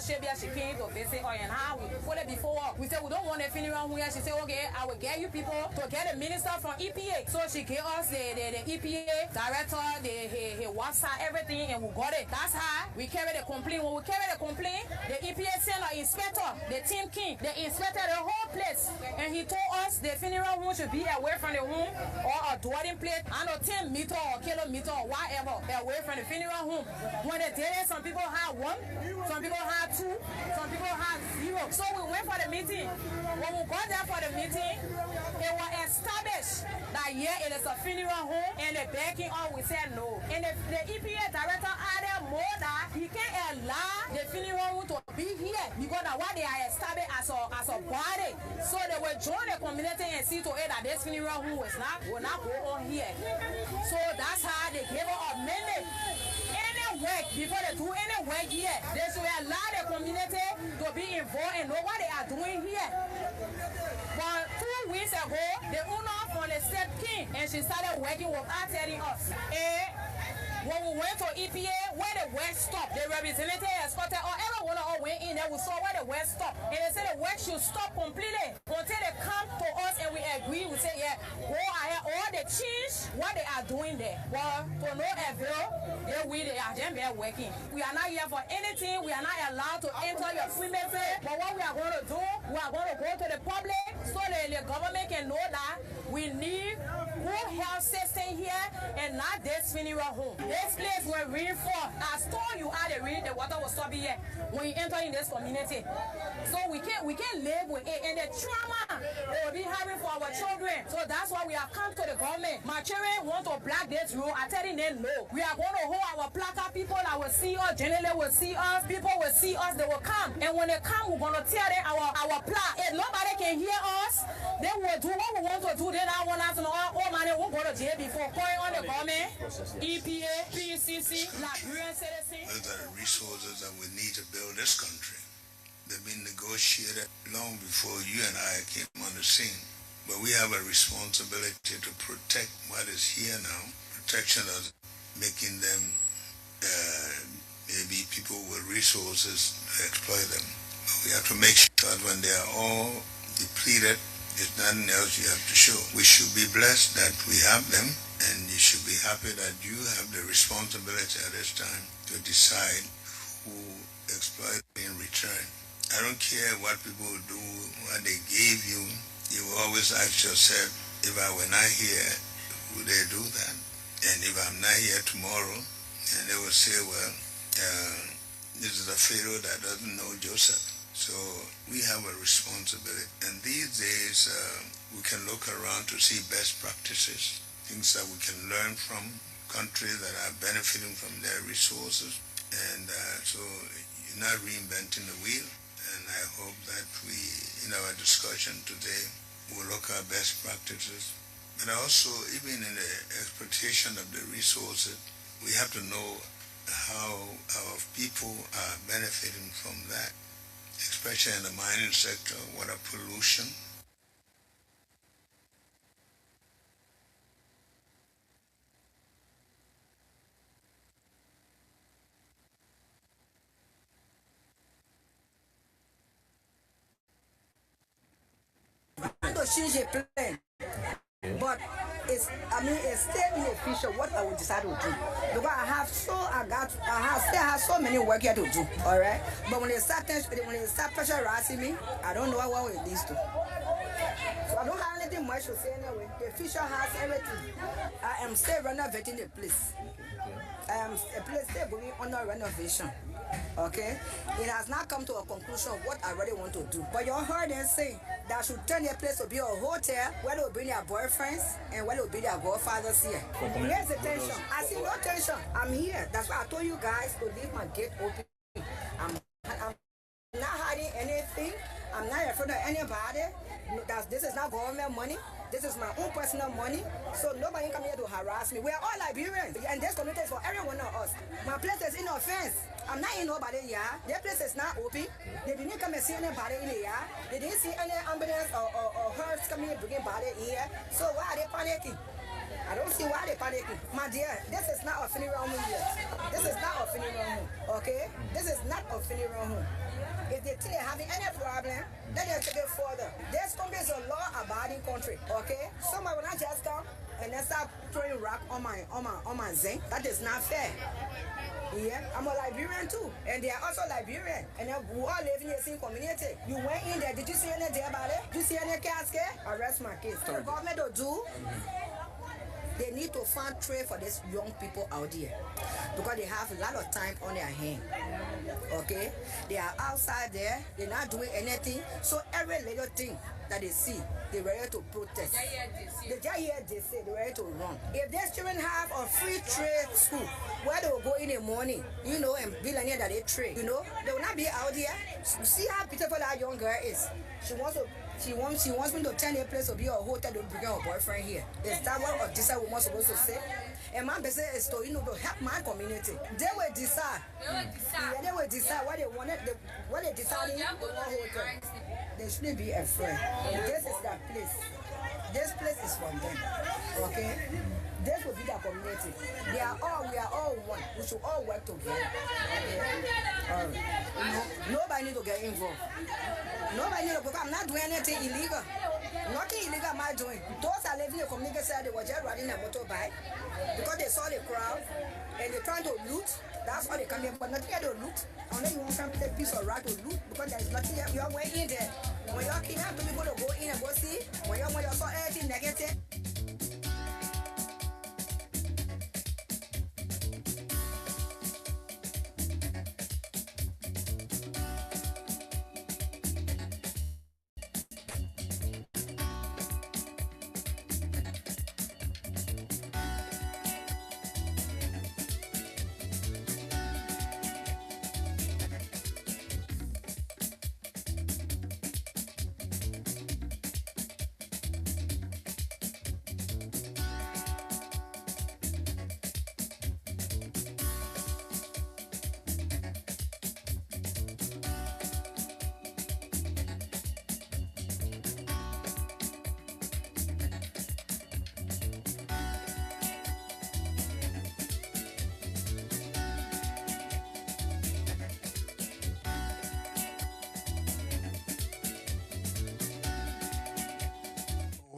she came to visit us, and how we put it before her. We said we don't want a funeral home here. She said, okay, I will get you people to get a minister from EPA. So she gave us the EPA director, the WhatsApp, everything, and we got it. That's how we carried the complaint. When we carried the complaint, the EPA sent an inspector, the team king, they inspected the whole place, and he told us the funeral home should be away from the home or a dwelling place, and a 10 meter or kilometer or whatever away from the funeral home. When they did it, some people had 1, some people had 2, some people had 0. So we went for the meeting. When we got there for the meeting, it was established that it is a funeral home, and the backing up, we said no. And the EPA director added more that he can't allow the funeral home to be here because of what they are established as a body. So they will join the community and see to it that this funeral home will not go on here. So that's how they gave us a minute. Any work, before they do any work here, they should allow the community to be involved and know what they are doing here. But 2 weeks ago, the owner from the Step King, and she started working without telling us. When we went to EPA, where the work stopped, the representative escorted everyone went in there, we saw where the work stopped. And they said the work should stop completely until they come to us and we agree. We say, yeah, go ahead, or they change what they are doing there. Well, for no avail, they are just there working. We are not here for anything. We are not allowed to enter your cemetery. But what we are going to do, we are going to go to the public so the government can know that we need good health system here and not this funeral home. This place will reinforce. I told you how they read the water will stop here when you enter in this community. So we can't live with it. And the trauma they will be having for our children. So that's why we have come to the government. My children want to block this road. I'm telling them no. We are going to hold our placard. People that will see us, generally will see us. People will see us, they will come. And when they come, we're going to tear them our plaque. If nobody can hear us, they will do what we want to do. They don't want us to know, oh man, they won't go to jail before calling on the government, EPA, PCC, Liberian citizens. Those are the resources that we need to build this country. They've been negotiated long before you and I came on the scene. But we have a responsibility to protect what is here now. Protection of making them maybe people with resources to exploit them. But we have to make sure that when they are all depleted, there's nothing else you have to show. We should be blessed that we have them, and you should be happy that you have the responsibility at this time to decide who exploit in return. I don't care what people do, what they gave you. You always ask yourself, if I were not here, would they do that? And if I'm not here tomorrow, and they will say, well, this is a Pharaoh that doesn't know Joseph. So we have a responsibility. And these days, we can look around to see best practices, things that we can learn from countries that are benefiting from their resources. And so you're not reinventing the wheel. And I hope that we, in our discussion today, will look at best practices. But also, even in the exploitation of the resources, we have to know how our people are benefiting from that, especially in the mining sector, water pollution. To change a plan, but it's still inefficient what I will decide to do because I still have so many work here to do. All right, but when they start pressurizing me, I don't know what it leads to. So I don't have anything much to say anyway. The Fisher has everything. I am still renovating the place. A place still going under renovation. Okay, it has not come to a conclusion of what I really want to do. But you heard them say that I should turn their place to be a hotel where they will bring their boyfriends and where they will bring their godfathers here. Here's the tension. I see no tension. I'm here. That's why I told you guys to leave my gate open. I'm not hiding anything. I'm not afraid of anybody. This is not government money. This is my own personal money. So nobody come here to harass me. We are all Liberians. And this community is for every one of us. My place is in offense. I'm not in nobody's yard. Their place is not open. They didn't come and see anybody in the yard. They didn't see any ambulance or hearse coming and bringing body in here. So why are they panicking? I don't see why they panicking. My dear, this is not a funeral home yet. This is not a funeral home, okay? This is not a funeral home. If they think they're having any problem, then they'll take it further. This country is a law-abiding country, okay? Somebody will not just come and then start throwing rock on my zinc. That is not fair. Yeah, I'm a Liberian too, and they are also Liberian, and we all live in the same community. You went in there, did you see anything about it? Did you see any casket? Arrest my case. What the government will do, they need to find trade for these young people out there, because they have a lot of time on their hand. Okay, they are outside there, they're not doing anything, so every little thing that they see, they're ready to protest. They just hear they say they're ready to run. If these children have a free trade school where they will go in the morning, you know, and billionaire that they trade, you know, they will not be out there. See how beautiful that young girl is. She wants me to turn a place to be a hotel to bring her boyfriend here. Is that what this woman supposed to say? And my business is to, you know, to help my community. They will decide. Yeah, they will decide what they wanted. What they decided in one hotel. They shouldn't be afraid. This is their place. This place is from them. Okay? This will be their community. We are all one. We should all work together. Okay? Nobody need to get involved. Nobody need to, because I'm not doing anything illegal. Nothing illegal am I doing. Those that live in the community said they were just riding a motorbike because they saw the crowd and they're trying to loot. That's why they come here, but nothing here to loot. Unless you want to come take a piece of rock to loot, because there's nothing here. You're way in there. When you're kidnapped, people to go in and go see. When you saw anything negative.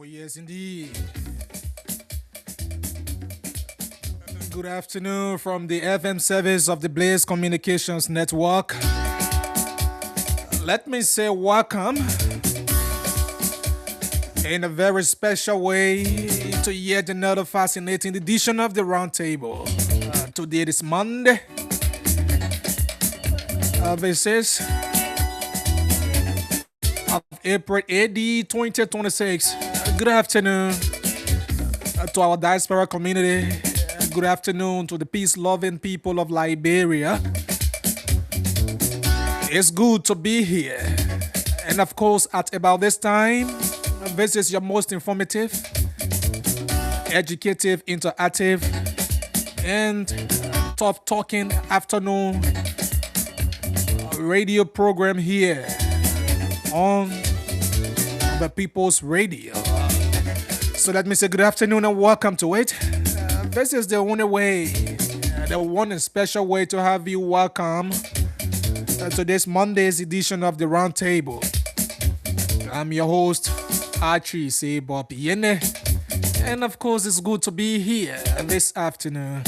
Yes, indeed. Good afternoon from the FM service of the Blaze Communications Network. Let me say welcome in a very special way to yet another fascinating edition of the Roundtable. Today is Monday. This is of April 8, 2026. Good afternoon to our diaspora community. Good afternoon to the peace-loving people of Liberia. It's good to be here. And of course, at about this time, this is your most informative, educative, interactive, and tough-talking afternoon radio program here on the People's Radio. So let me say good afternoon and welcome to it. This is the only way, the one and special way to have you welcome to this Monday's edition of the Roundtable. I'm your host, Archie C. Bob Yene, and of course it's good to be here this afternoon.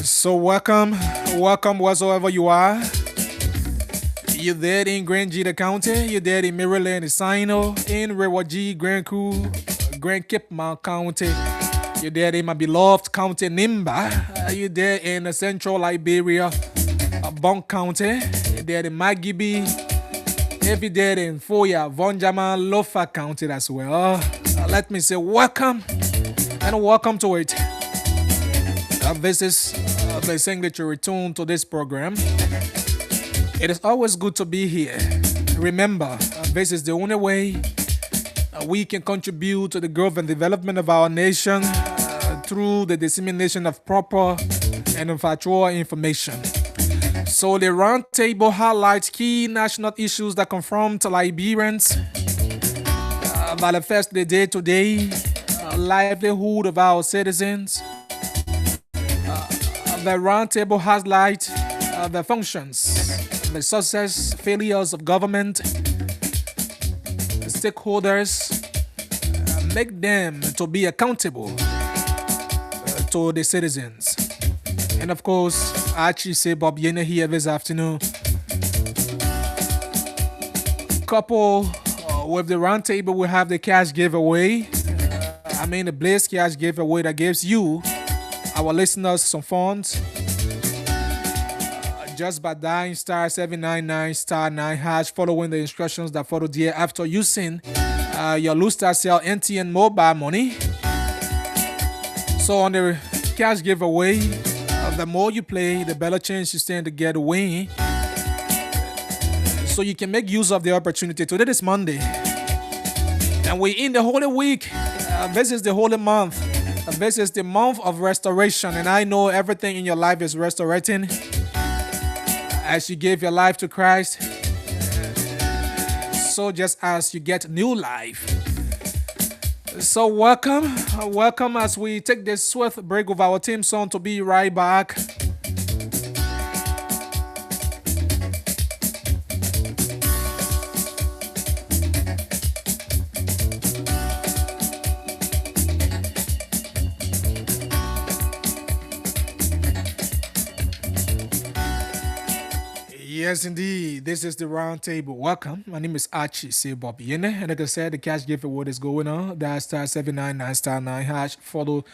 So welcome whatsoever you are. You're there in Grand Gita County, you're there in Maryland, Sino, in Rewaji, Grand Coup, Grand Kipma County, you're there in my beloved county Nimba, you're there in central Liberia, Bonk County, you're there in Magibi, you're there in Foya, Vonjama, Lofa County as well. Let me say welcome and welcome to it. This is the signature return to this program. It is always good to be here. Remember, this is the only way we can contribute to the growth and development of our nation through the dissemination of proper and factual information. So the roundtable highlights key national issues that confront Liberians, manifest the day-to-day livelihood of our citizens. The roundtable highlights the functions, the success, failures of government, the stakeholders, make them to be accountable to the citizens. And of course, Archie say Bob Yene here this afternoon. Couple with the roundtable, we have the cash giveaway. The Blaze cash giveaway that gives you, our listeners, some funds. Just by dialing star 799 star 9 hash, following the instructions that follow there after using your Lustar Cell NTN mobile money. So on the cash giveaway, the more you play, the better chance you stand to get a win. So you can make use of the opportunity. Today is Monday, and we're in the Holy Week. This is the Holy Month. This is the month of restoration, and I know everything in your life is restorating as you give your life to Christ. So just as you get new life. So welcome as we take this swift break with our team song to be right back. Yes, indeed. This is the round table. Welcome. My name is Archie C. Bob Yene. And like I said, the cash giveaway is going on. Dial star 799 star 9 hash. Follow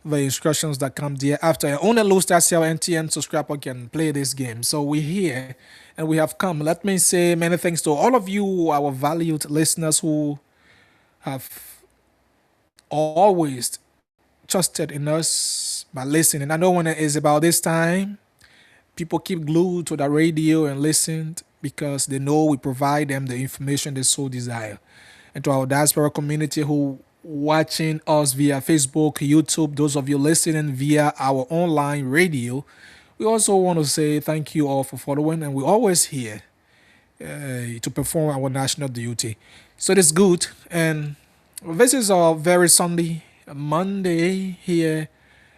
the instructions that come there. After only Lustar Cell NTN subscriber can play this game. So we're here and we have come. Let me say many thanks to all of you, our valued listeners who have always trusted in us by listening. I know when it is about this time, people keep glued to the radio and listen because they know we provide them the information they so desire. And to our diaspora community who watching us via Facebook, YouTube, those of you listening via our online radio, we also want to say thank you all for following, and we're always here to perform our national duty. So that's good. And this is our very Sunday, Monday here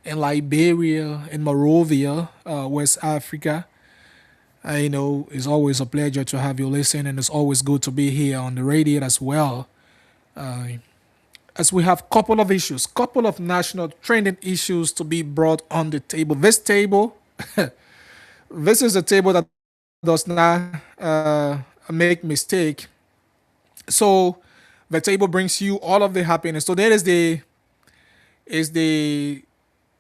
in Liberia, in Monrovia, West Africa. I know it's always a pleasure to have you listen, and it's always good to be here on the radio as well. As we have couple of issues, couple of national trending issues to be brought on the table. This table, this is a table that does not make mistake. So the table brings you all of the happiness. So there is the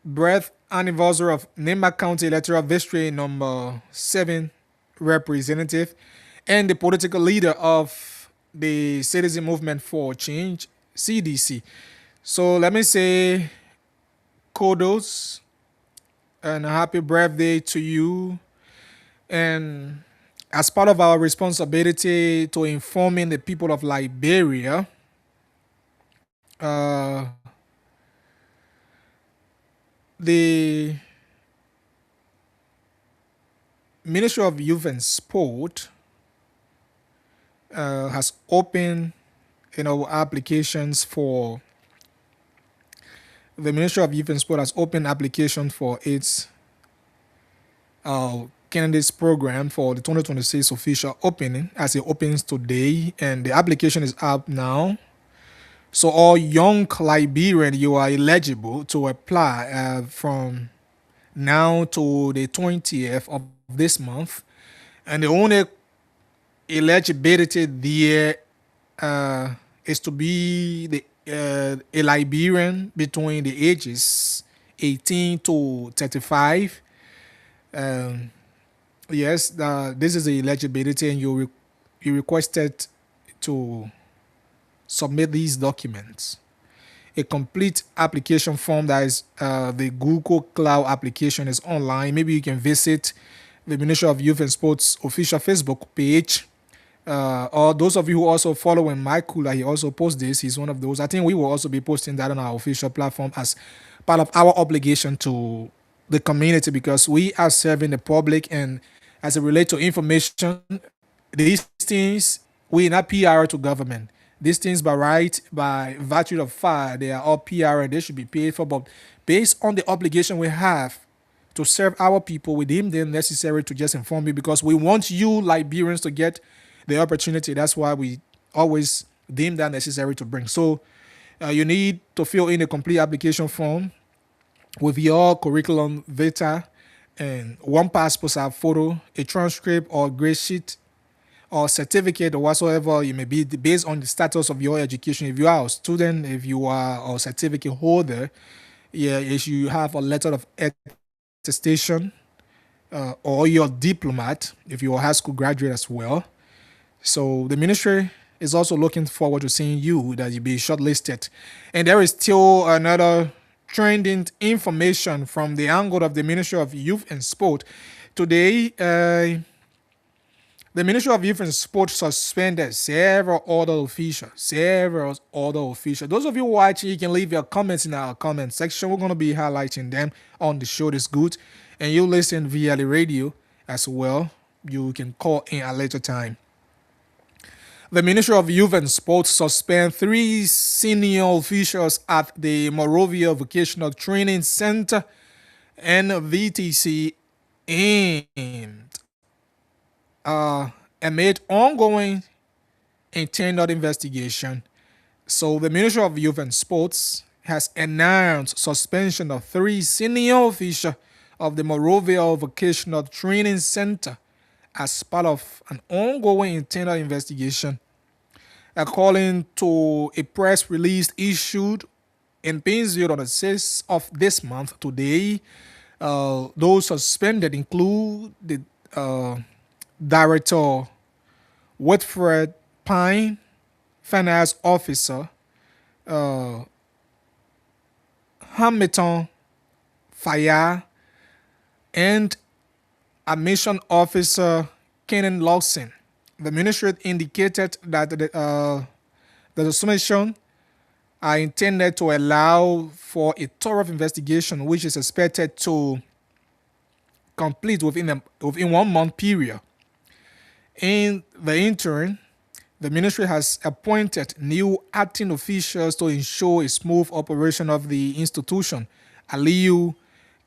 birth anniversary of Nimba County Electoral District number 7 representative and the political leader of the Citizen Movement for Change, CDC. So let me say kudos and a happy birthday to you. And as part of our responsibility to informing the people of Liberia, the Ministry of Youth and Sport has opened, applications for. The Ministry of Youth and Sport has opened application for its candidates program for the 2026 official opening, as it opens today, and the application is up now. So all young Liberians, you are eligible to apply from now to the 20th of this month. And the only eligibility there is to be a Liberian between the ages 18 to 35. Yes, this is the eligibility, and you requested to submit these documents. A complete application form that is the Google Cloud application is online. Maybe you can visit the Ministry of Youth and Sports official Facebook page. Or those of you who also following Mike Kula, he also posts this. He's one of those. I think we will also be posting that on our official platform as part of our obligation to the community, because we are serving the public, and as it relates to information. These things, we not PR to government. These things by right, by virtue of fact, they are all PR and they should be paid for. But based on the obligation we have to serve our people, we deem them necessary to just inform you because we want you Liberians to get the opportunity. That's why we always deem that necessary to bring. So you need to fill in a complete application form with your curriculum vitae and one passport size photo, a transcript or grade sheet or certificate or whatsoever you may be based on the status of your education. If you are a student, if you are a certificate holder, yeah, if you have a letter of attestation or your diplomat, if you're a high school graduate as well. So the ministry is also looking forward to seeing you, that you be shortlisted. And there is still another trending information from the angle of the Ministry of Youth and Sport. Today, the Ministry of Youth and Sport suspended several other officials. Those of you watching, you can leave your comments in our comment section. We're going to be highlighting them on the show this good. And you listen via the radio as well. You can call in at a later time. The Ministry of Youth and Sports suspend 3 senior officials at the Morovia Vocational Training Center and VTC and amid ongoing internal investigation. So the Ministry of Youth and Sports has announced suspension of 3 senior officials of the Morovia Vocational Training Center as part of an ongoing internal investigation. According to a press release issued in Painesville on the 6th of this month, today, those suspended include the Director Whitfred Pine, Finance Officer Hamilton Fayard, and Admission Officer Kenan Lawson. The ministry indicated that the suspension are intended to allow for a thorough investigation, which is expected to complete within 1 month period. In the interim, the ministry has appointed new acting officials to ensure a smooth operation of the institution. Aliyu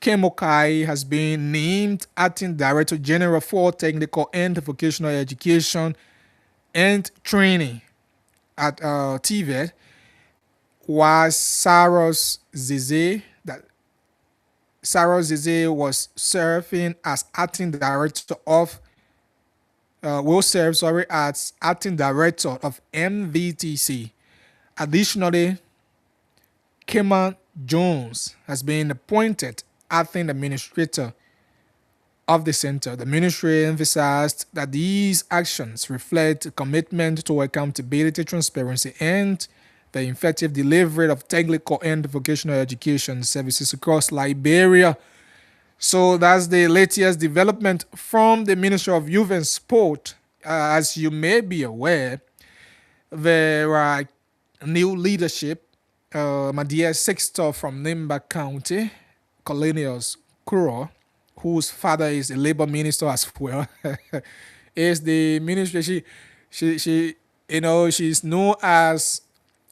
Kemokai has been named Acting Director General for Technical and Vocational Education and Training at TVET, while Saros Zize was serving as Acting Director of as Acting Director of MVTC. Additionally, Keman Jones has been appointed Acting Administrator of the center. The ministry emphasized that these actions reflect a commitment to accountability, transparency, and the effective delivery of technical and vocational education services across Liberia. So that's the latest development from the Ministry of Youth and Sport. As you may be aware, there are new leadership. My dear Sextor from Nimba County, Colonials Kuro, whose father is a labor minister as well, is the ministry. She she's known as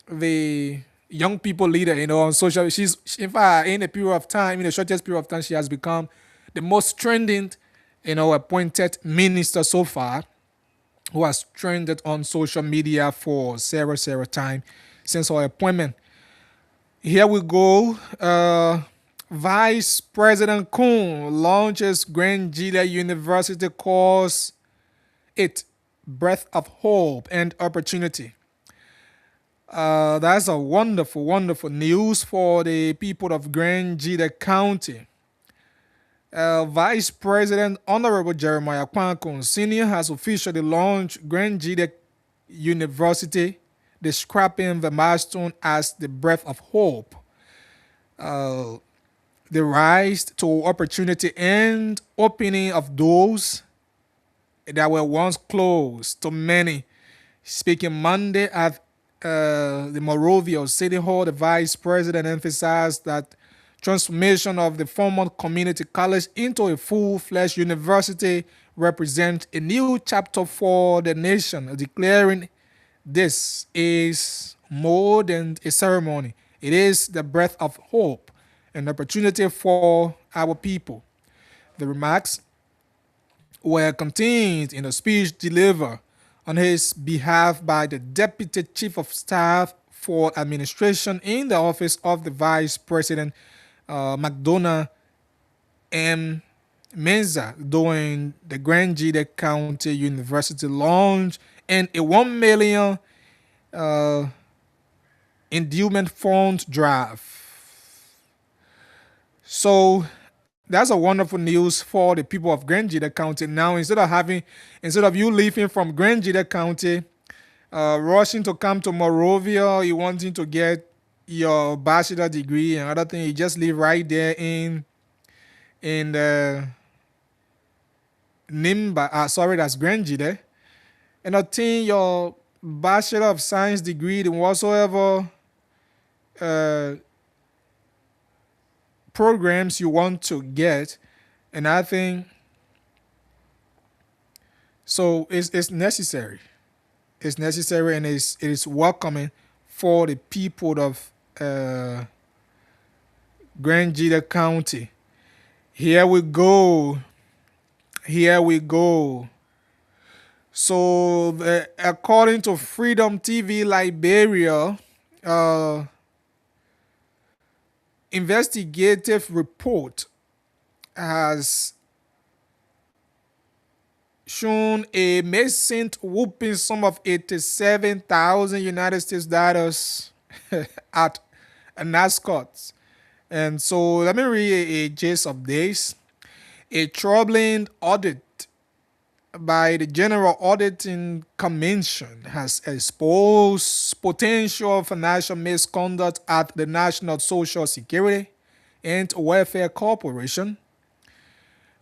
the young people leader, on social. She's, in fact, in a period of time, in the shortest period of time, she has become the most trending, appointed minister so far, who has trended on social media for several time since her appointment. Here we go. Vice President Kun launches Grand Gila University course, Breath of Hope and Opportunity. That's a wonderful news for the people of Grand Gila County. Vice President Honorable Jeremiah Kwankun Sr. has officially launched Grand Gila University, describing the milestone as the Breath of Hope. The rise to opportunity and opening of doors that were once closed to many. Speaking Monday at the Morovia City Hall, the Vice President emphasized that transformation of the former community college into a full-fledged university represent a new chapter for the nation, declaring this is more than a ceremony. It is the breath of hope and opportunity for our people. The remarks were contained in a speech delivered on his behalf by the Deputy Chief of Staff for Administration in the office of the Vice President, McDonough M. Menza, during the Grand Jide County University launch and a 1 million endowment fund drive. So that's a wonderful news for the people of Grand Jide County. Now, instead of you leaving from Grand Jide County, rushing to come to Morovia, you wanting to get your bachelor degree and other things, you just live right there in the Nimba. That's Grand Jide, and obtain your Bachelor of Science degree in whatsoever programs you want to get. And I think so it's necessary. It's necessary, and it is welcoming for the people of Grand Jide County. Here we go. So, according to Freedom TV Liberia, investigative report has shown a missing whooping sum of 87,000 United States dollars at NASCOT. And so let me read a gist of this. A troubling audit by the General Auditing Commission has exposed potential financial misconduct at the National Social Security and Welfare Corporation,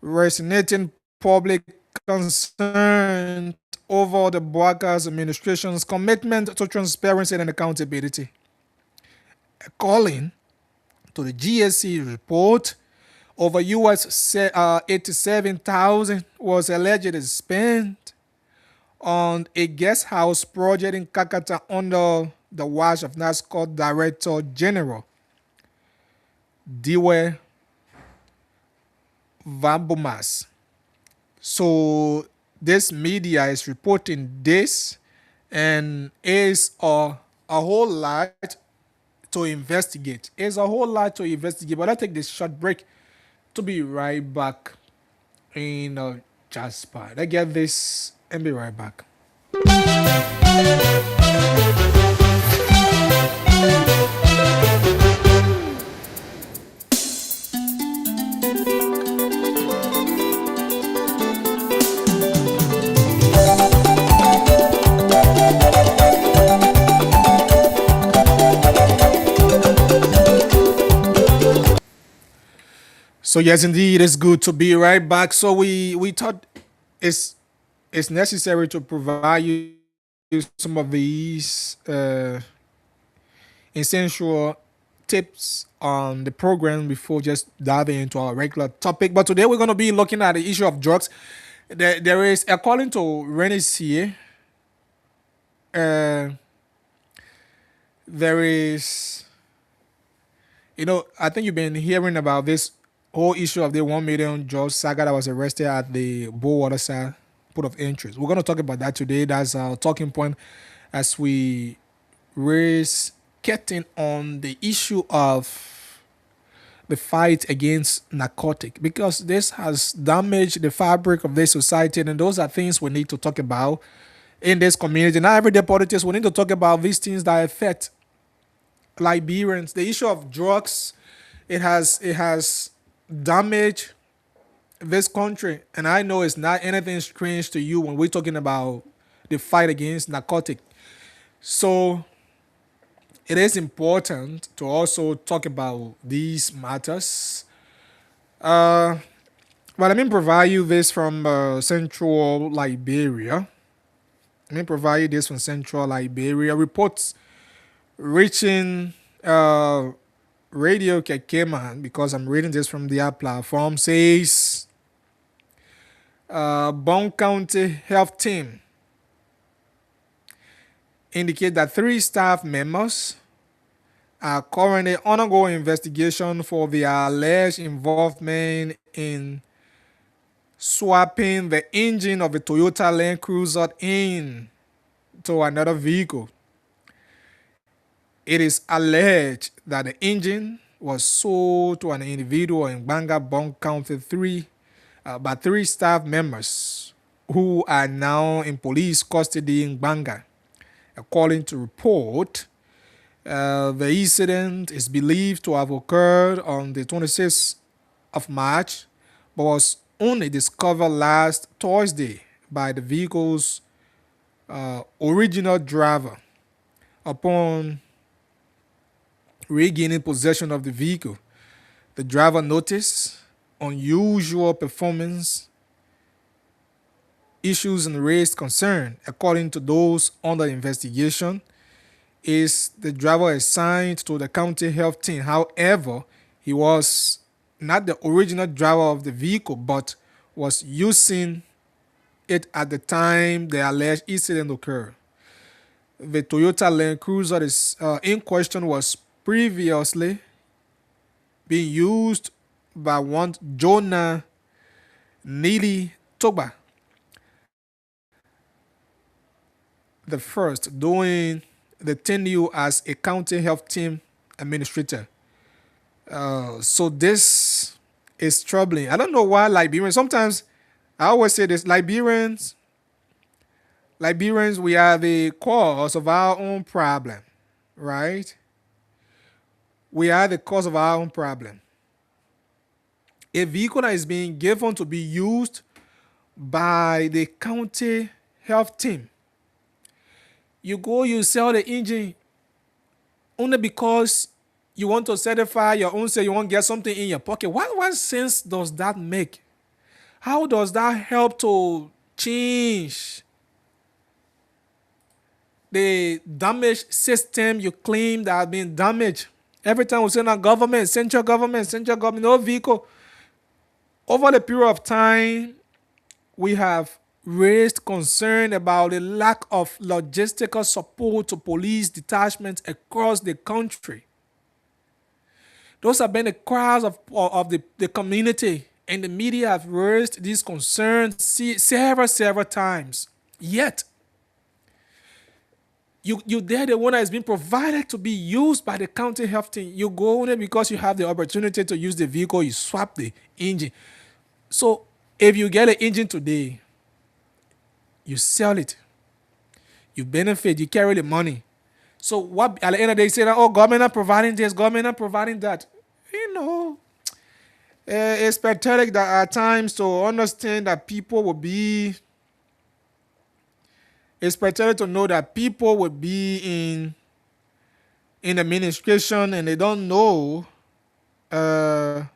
resonating public concern over the Bouakas administration's commitment to transparency and accountability. According to the GSC report, over US 87,000 was allegedly spent on a guest house project in Kakata under the watch of NASCOT Director General Diwe Vambomas. So this media is reporting this, and is a whole lot to investigate. It's a whole lot to investigate. But I'll take this short break to be right back in Jazz Spot. I get this and be right back. So yes, indeed, it's good to be right back. So we thought it's necessary to provide you some of these essential tips on the program before just diving into our regular topic. But today we're going to be looking at the issue of drugs. There is, according to Renaissance, there is, I think you've been hearing about this whole issue of the 1 million George Saga that was arrested at the Bullwater side port of interest. We're going to talk about that today. That's our talking point as we raise getting on the issue of the fight against narcotic, because this has damaged the fabric of this society, and those are things we need to talk about in this community. Not everyday politics. We need to talk about these things that affect Liberians. The issue of drugs, it has damaged this country, and I know it's not anything strange to you when we're talking about the fight against narcotic. So it is important to also talk about these matters. But let me provide you this from Central Liberia. Reports reaching Radio Kekeman, because I'm reading this from their platform, says Bond County Health Team indicate that 3 staff members are currently undergoing investigation for their alleged involvement in swapping the engine of a Toyota Land Cruiser in to another vehicle. It is alleged that the engine was sold to an individual in Banga, Bond County by 3 staff members who are now in police custody in Banga. According to report, the incident is believed to have occurred on the 26th of March, but was only discovered last Thursday by the vehicle's original driver. Upon regaining possession of the vehicle, the driver noticed unusual performance issues and raised concern. According to those under investigation, is the driver assigned to the county health team. However, he was not the original driver of the vehicle, but was using it at the time the alleged incident occurred. The Toyota Land Cruiser in question was previously being used by one Jonah Neely Toba, the first, doing the tenure as a county health team administrator. So this is troubling. I don't know why Liberians, sometimes I always say this, Liberians, we are the cause of our own problem, right? We are the cause of our own problem. A vehicle that is being given to be used by the county health team, you sell the engine only because you want to certify your own, say you want to get something in your pocket. What sense does that make? How does that help to change the damaged system you claim that has been damaged? Every time we say now central government, no vehicle. Over the period of time, we have raised concern about the lack of logistical support to police detachments across the country. Those have been the cries of the community, and the media have raised these concerns several times. Yet, they're the one that has been provided to be used by the county health team. You go on it because you have the opportunity to use the vehicle, you swap the engine. So, if you get an engine today, you sell it, you benefit, you carry the money. So what at the end of the day, you say that, oh, government are providing this, government are providing that. It's pathetic that at times to understand that people will be, it's pathetic to know that people will be in administration and they don't know, they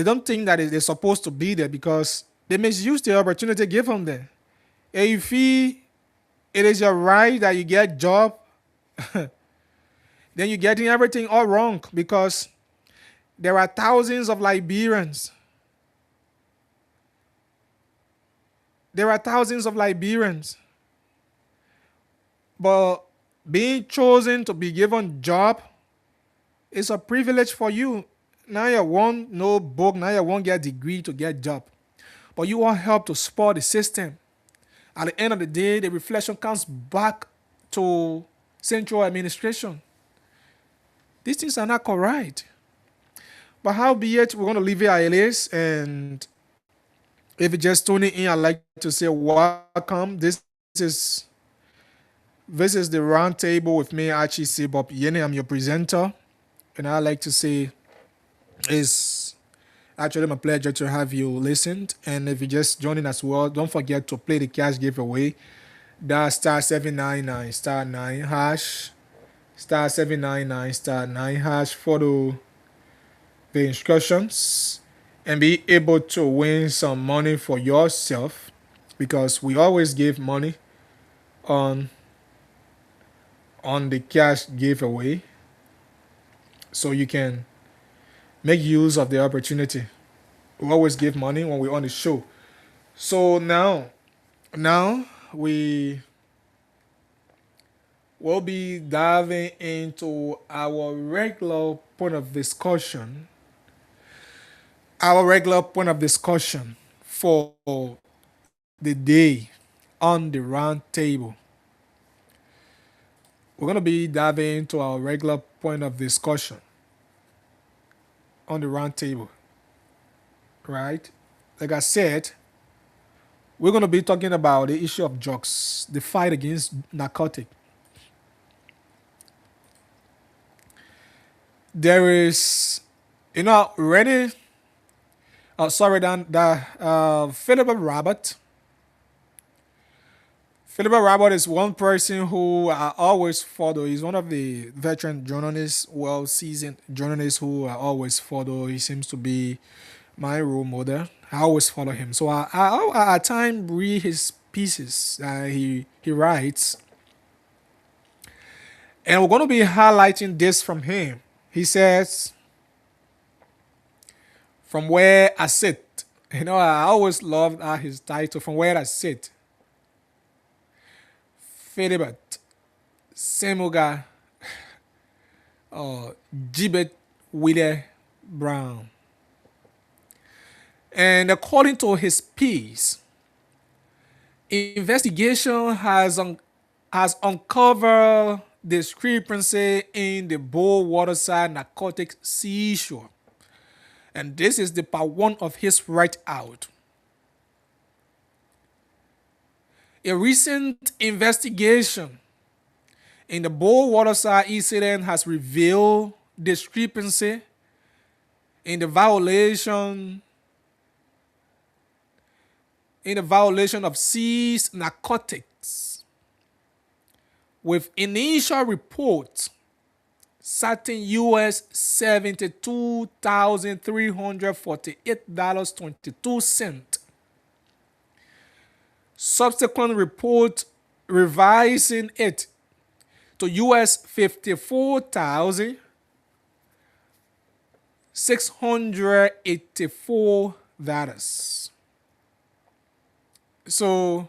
don't think that they're supposed to be there because they misuse the opportunity given them. And you feel it is your right that you get a job, then you're getting everything all wrong because there are thousands of Liberians. But being chosen to be given job is a privilege for you. Now you want no book, now you won't get a degree to get a job. But you want help to support the system. At the end of the day, the reflection comes back to central administration. These things are not correct. But howbeit, we're going to leave it as it is. And if you're just tuning in, I'd like to say welcome. This is the round table with me, Archie C. Bob Yene. I'm your presenter. And I'd like to say it's actually my pleasure to have you listened. And if you're just joining as well, don't forget to play the cash giveaway. That's *799 *9 hash. *799 *9 hash. Follow the instructions and be able to win some money for yourself, because we always give money on the cash giveaway, so you can make use of the opportunity. We always give money when we're on the show. So now we will be diving into our regular point of discussion. Our regular point of discussion for the day on the round table. We're gonna be diving into our regular point of discussion on the round table. Right? Like I said, we're gonna be talking about the issue of drugs, the fight against narcotic. There is, already. Sorry, Dan. Philip Robert. Philip Robert is one person who I always follow. He's one of the veteran journalists, well-seasoned journalists who I always follow. He seems to be my role model. I always follow him. So I at times read his pieces he writes. And we're going to be highlighting this from him. He says, "From where I sit." I always loved his title, "From Where I Sit." Philibert Semuga Gibbet Wille Brown. And according to his piece, investigation has uncovered discrepancy in the Bow Waterside narcotics seizure. And this is the part one of his write-out. A recent investigation in the Bow Waterside incident has revealed discrepancy in the violation of seized narcotics, with initial reports citing US $72,348.22. Subsequent report revising it to US $54,684. So,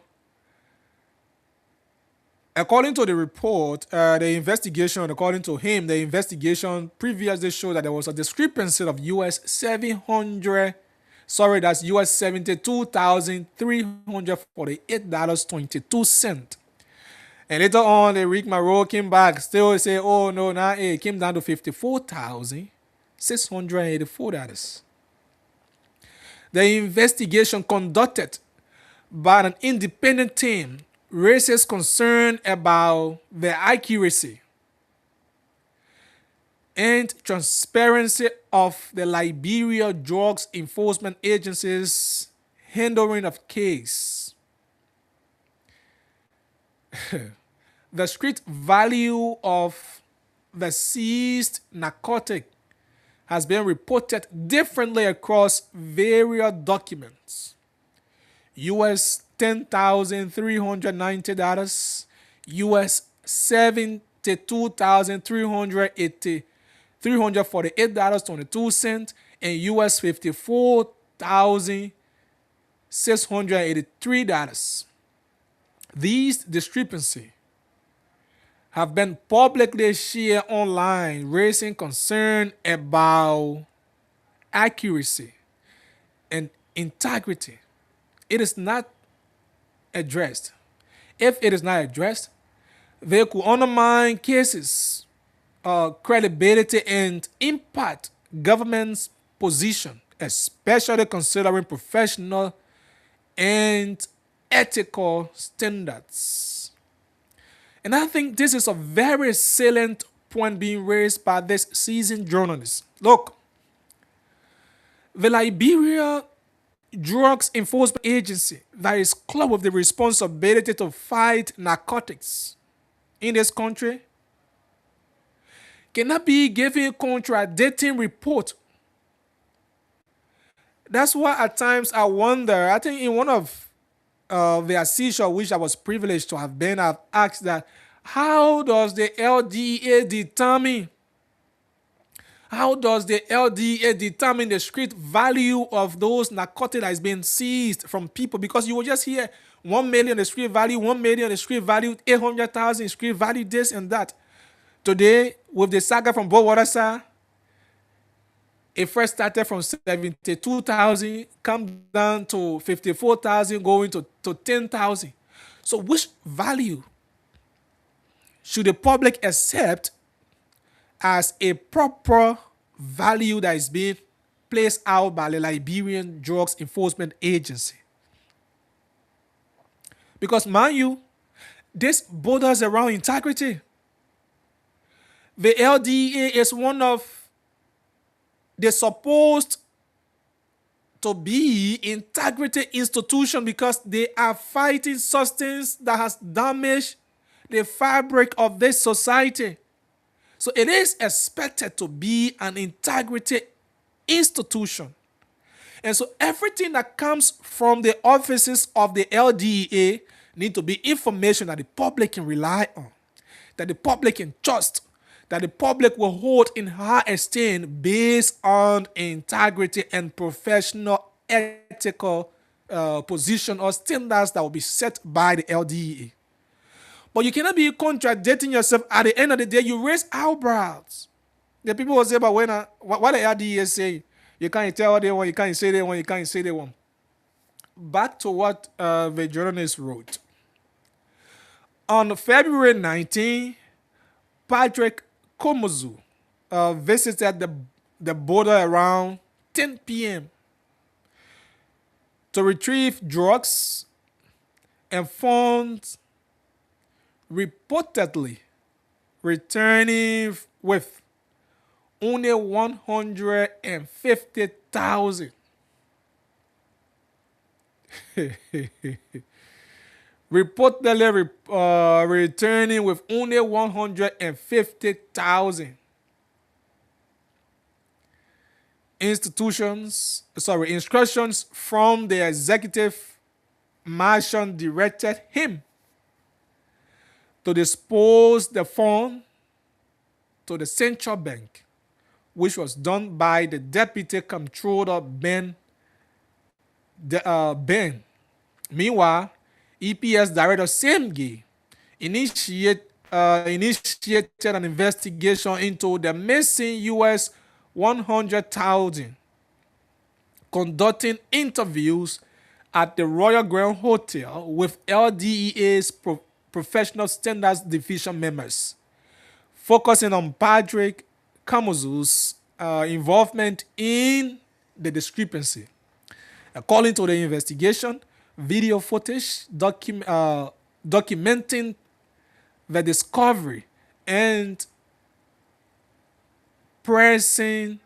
according to the report, the investigation previously showed that there was a discrepancy of that's US $72,348.22. And later on, the rigmarole came back, still say, oh no, now it came down to $54,684. The investigation conducted by an independent team raises concern about the accuracy and transparency of the Liberia Drugs Enforcement Agency's handling of case. The street value of the seized narcotic has been reported differently across various documents. US $10,390, US $72,348.22, and US $54,683. These discrepancies have been publicly shared online, raising concern about accuracy and integrity. It is not addressed. If it is not addressed, they could undermine cases, credibility, and impact government's position, especially considering professional and ethical standards. And I think this is a very salient point being raised by this seasoned journalist. Look, the Liberia Drugs Enforcement Agency, that is clothed with the responsibility to fight narcotics in this country, cannot be giving contradicting report. That's why at times I wonder, I think in one of the seizure which I was privileged to have been, I've asked that, how does the LDA determine How does the LDA determine the street value of those narcotics that is being seized from people? Because you will just hear 1 million the street value, 1 million the street value, 800,000 street value, this and that. Today, with the saga from Bowater, sir, it first started from 72,000, come down to 54,000, going to 10,000. So which value should the public accept as a proper value that is being placed out by the Liberian Drugs Enforcement Agency? Because, mind you, this borders around integrity. The LDA is one of the supposed to be integrity institution because they are fighting substance that has damaged the fabric of this society. So it is expected to be an integrity institution. And so everything that comes from the offices of the LDA need to be information that the public can rely on, that the public can trust, that the public will hold in high esteem based on integrity and professional ethical position or standards that will be set by the LDA. But you cannot be contradicting yourself. At the end of the day, you raise eyebrows. The people will say, but what the LDA say, you can't tell what they want, you can't say they want, you can't say they want. Back to what the journalist wrote. On February 19, Patrick Komuzu visited the border around 10 p.m. to retrieve drugs and found reportedly returning with only 150,000. Reportedly returning with only 150,000. Instructions from the executive mansion directed him to dispose the fund to the central bank, which was done by the deputy comptroller Ben. Meanwhile, EPS Director Semge initiated an investigation into the missing US 100,000, conducting interviews at the Royal Grand Hotel with LDEA's Professional Standards Division members, focusing on Patrick Komuzu's involvement in the discrepancy. According to the investigation, video footage documenting the discovery and pressing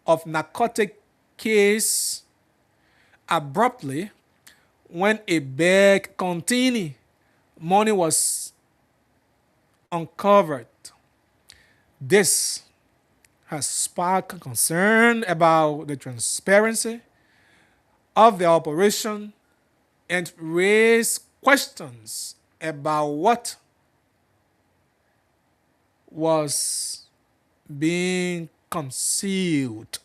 of narcotic case abruptly when a bag containing money was uncovered. This has sparked concern about the transparency of the operation and raised questions about what was being concealed.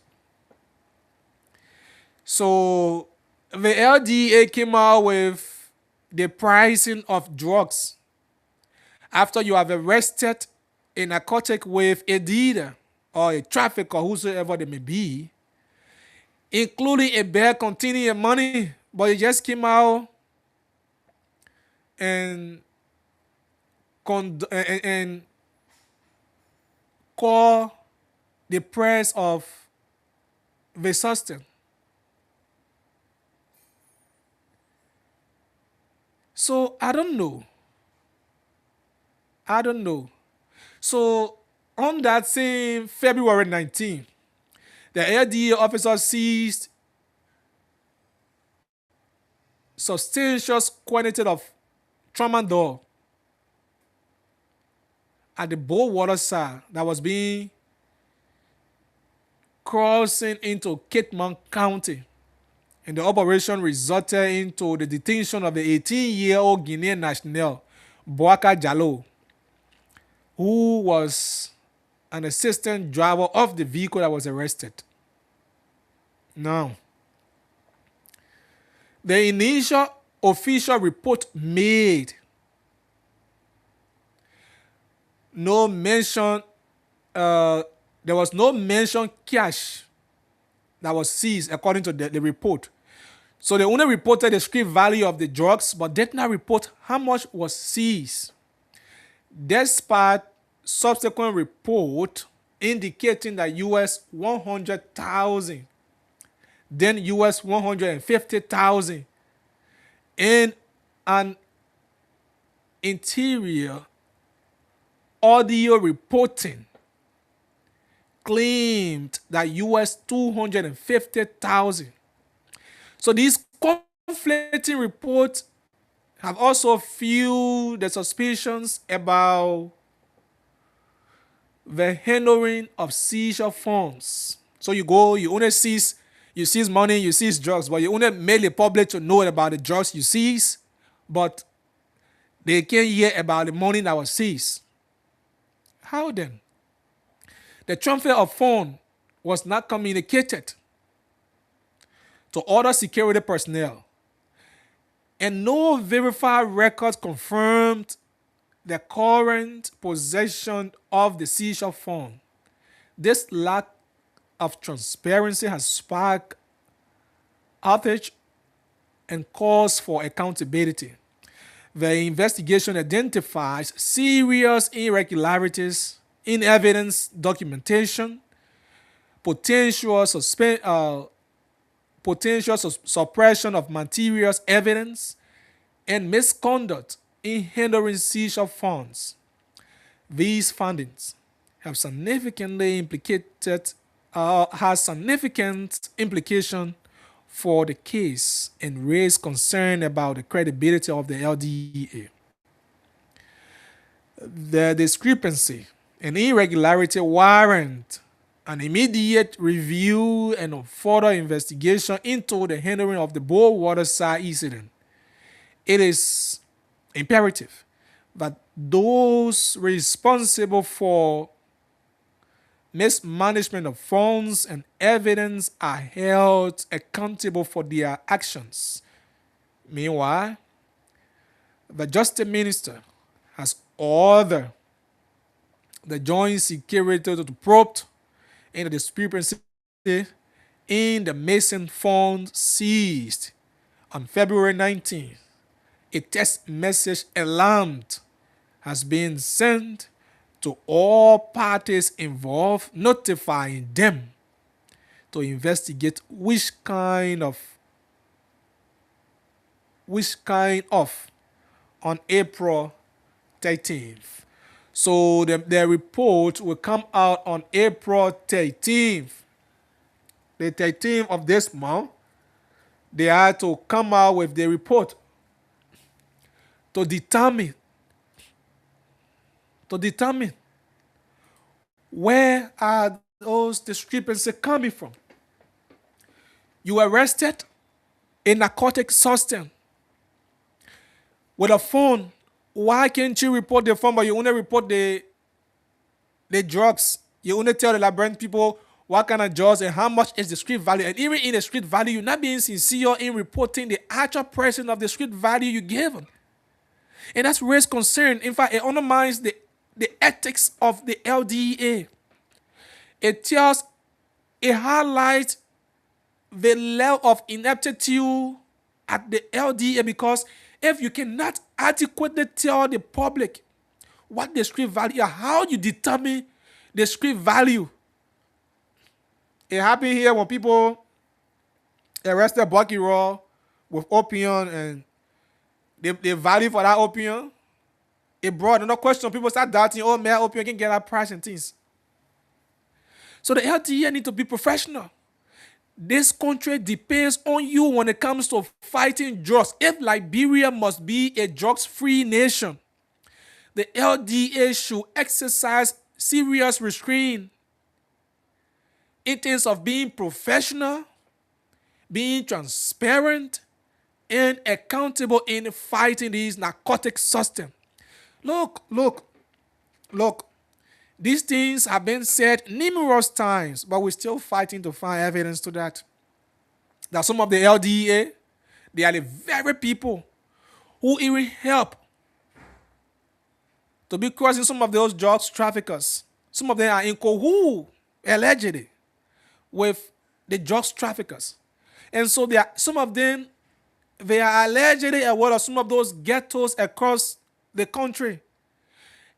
So the LDA came out with the pricing of drugs. After you have arrested a narcotic with a dealer or a trafficker, whosoever they may be, including a bag containing your money, but it just came out and call the price of the substance. So I don't know. So on that same February 19th, the LDA officer seized substantial quantity of tramadol at the Bowater side that was being crossing into Kitman County. And the operation resulted into the detention of the 18-year-old Guinean national, Boaka Jallo, who was an assistant driver of the vehicle that was arrested. Now, the initial official report made no mention, there was no mention cash that was seized according to the report. So they only reported the street value of the drugs, but did not report how much was seized. Despite subsequent report indicating that US 100,000, then US 150,000 in an interior audio reporting claimed that US 250,000. So these conflicting reports have also fueled the suspicions about the handling of seizure funds. So you only seize money, you seize drugs, but you only make the public to know about the drugs you seize, but they can't hear about the money that was seized. How then? The transfer of funds was not communicated to other security personnel, and no verified records confirmed the current possession of the seizure fund. This lack of transparency has sparked outrage and calls for accountability. The investigation identifies serious irregularities in evidence documentation, potential suppression of materials evidence, and misconduct in handling seizure funds. These findings have significant implication for the case and raise concern about the credibility of the LDEA. The discrepancy and irregularity warrant an immediate review and further investigation into the handling of the Bowater side incident. It is imperative that those responsible for mismanagement of funds and evidence are held accountable for their actions. Meanwhile, the Justice Minister has ordered the Joint Security to probe into the discrepancy in the Mason fund seized on February 19th. A text message alarmed has been sent to all parties involved, notifying them to investigate which kind of on April 13th. So the report will come out on April 13th. The 13th of this month, they had to come out with the report to determine where are those discrepancies coming from. You arrested a narcotic substance with a phone. Why can't you report the phone, but you only report the drugs? You only tell the labyrinth people what kind of drugs and how much is the street value. And even in the street value, you're not being sincere in reporting the actual person of the street value you gave them. And that's raised concern. In fact, it undermines the ethics of the LDEA. It highlights the level of ineptitude at the LDEA, because if you cannot adequately tell the public what the street value is, how you determine the street value. It happened here when people arrested Bucky Raw with opium, and the value for that opium, it brought another question. People start doubting, oh man, opium can get that price and things. So the LDEA need to be professional. This country depends on you when it comes to fighting drugs. If Liberia must be a drugs-free nation, the LDA should exercise serious restraint in terms of being professional, being transparent, and accountable in fighting these narcotic systems. Look. These things have been said numerous times, but we're still fighting to find evidence to that. That some of the LDA, they are the very people who even help to be crossing some of those drugs traffickers. Some of them are in cahoots, allegedly, with the drugs traffickers. And so some of them, they are allegedly aware of some of those ghettos across the country.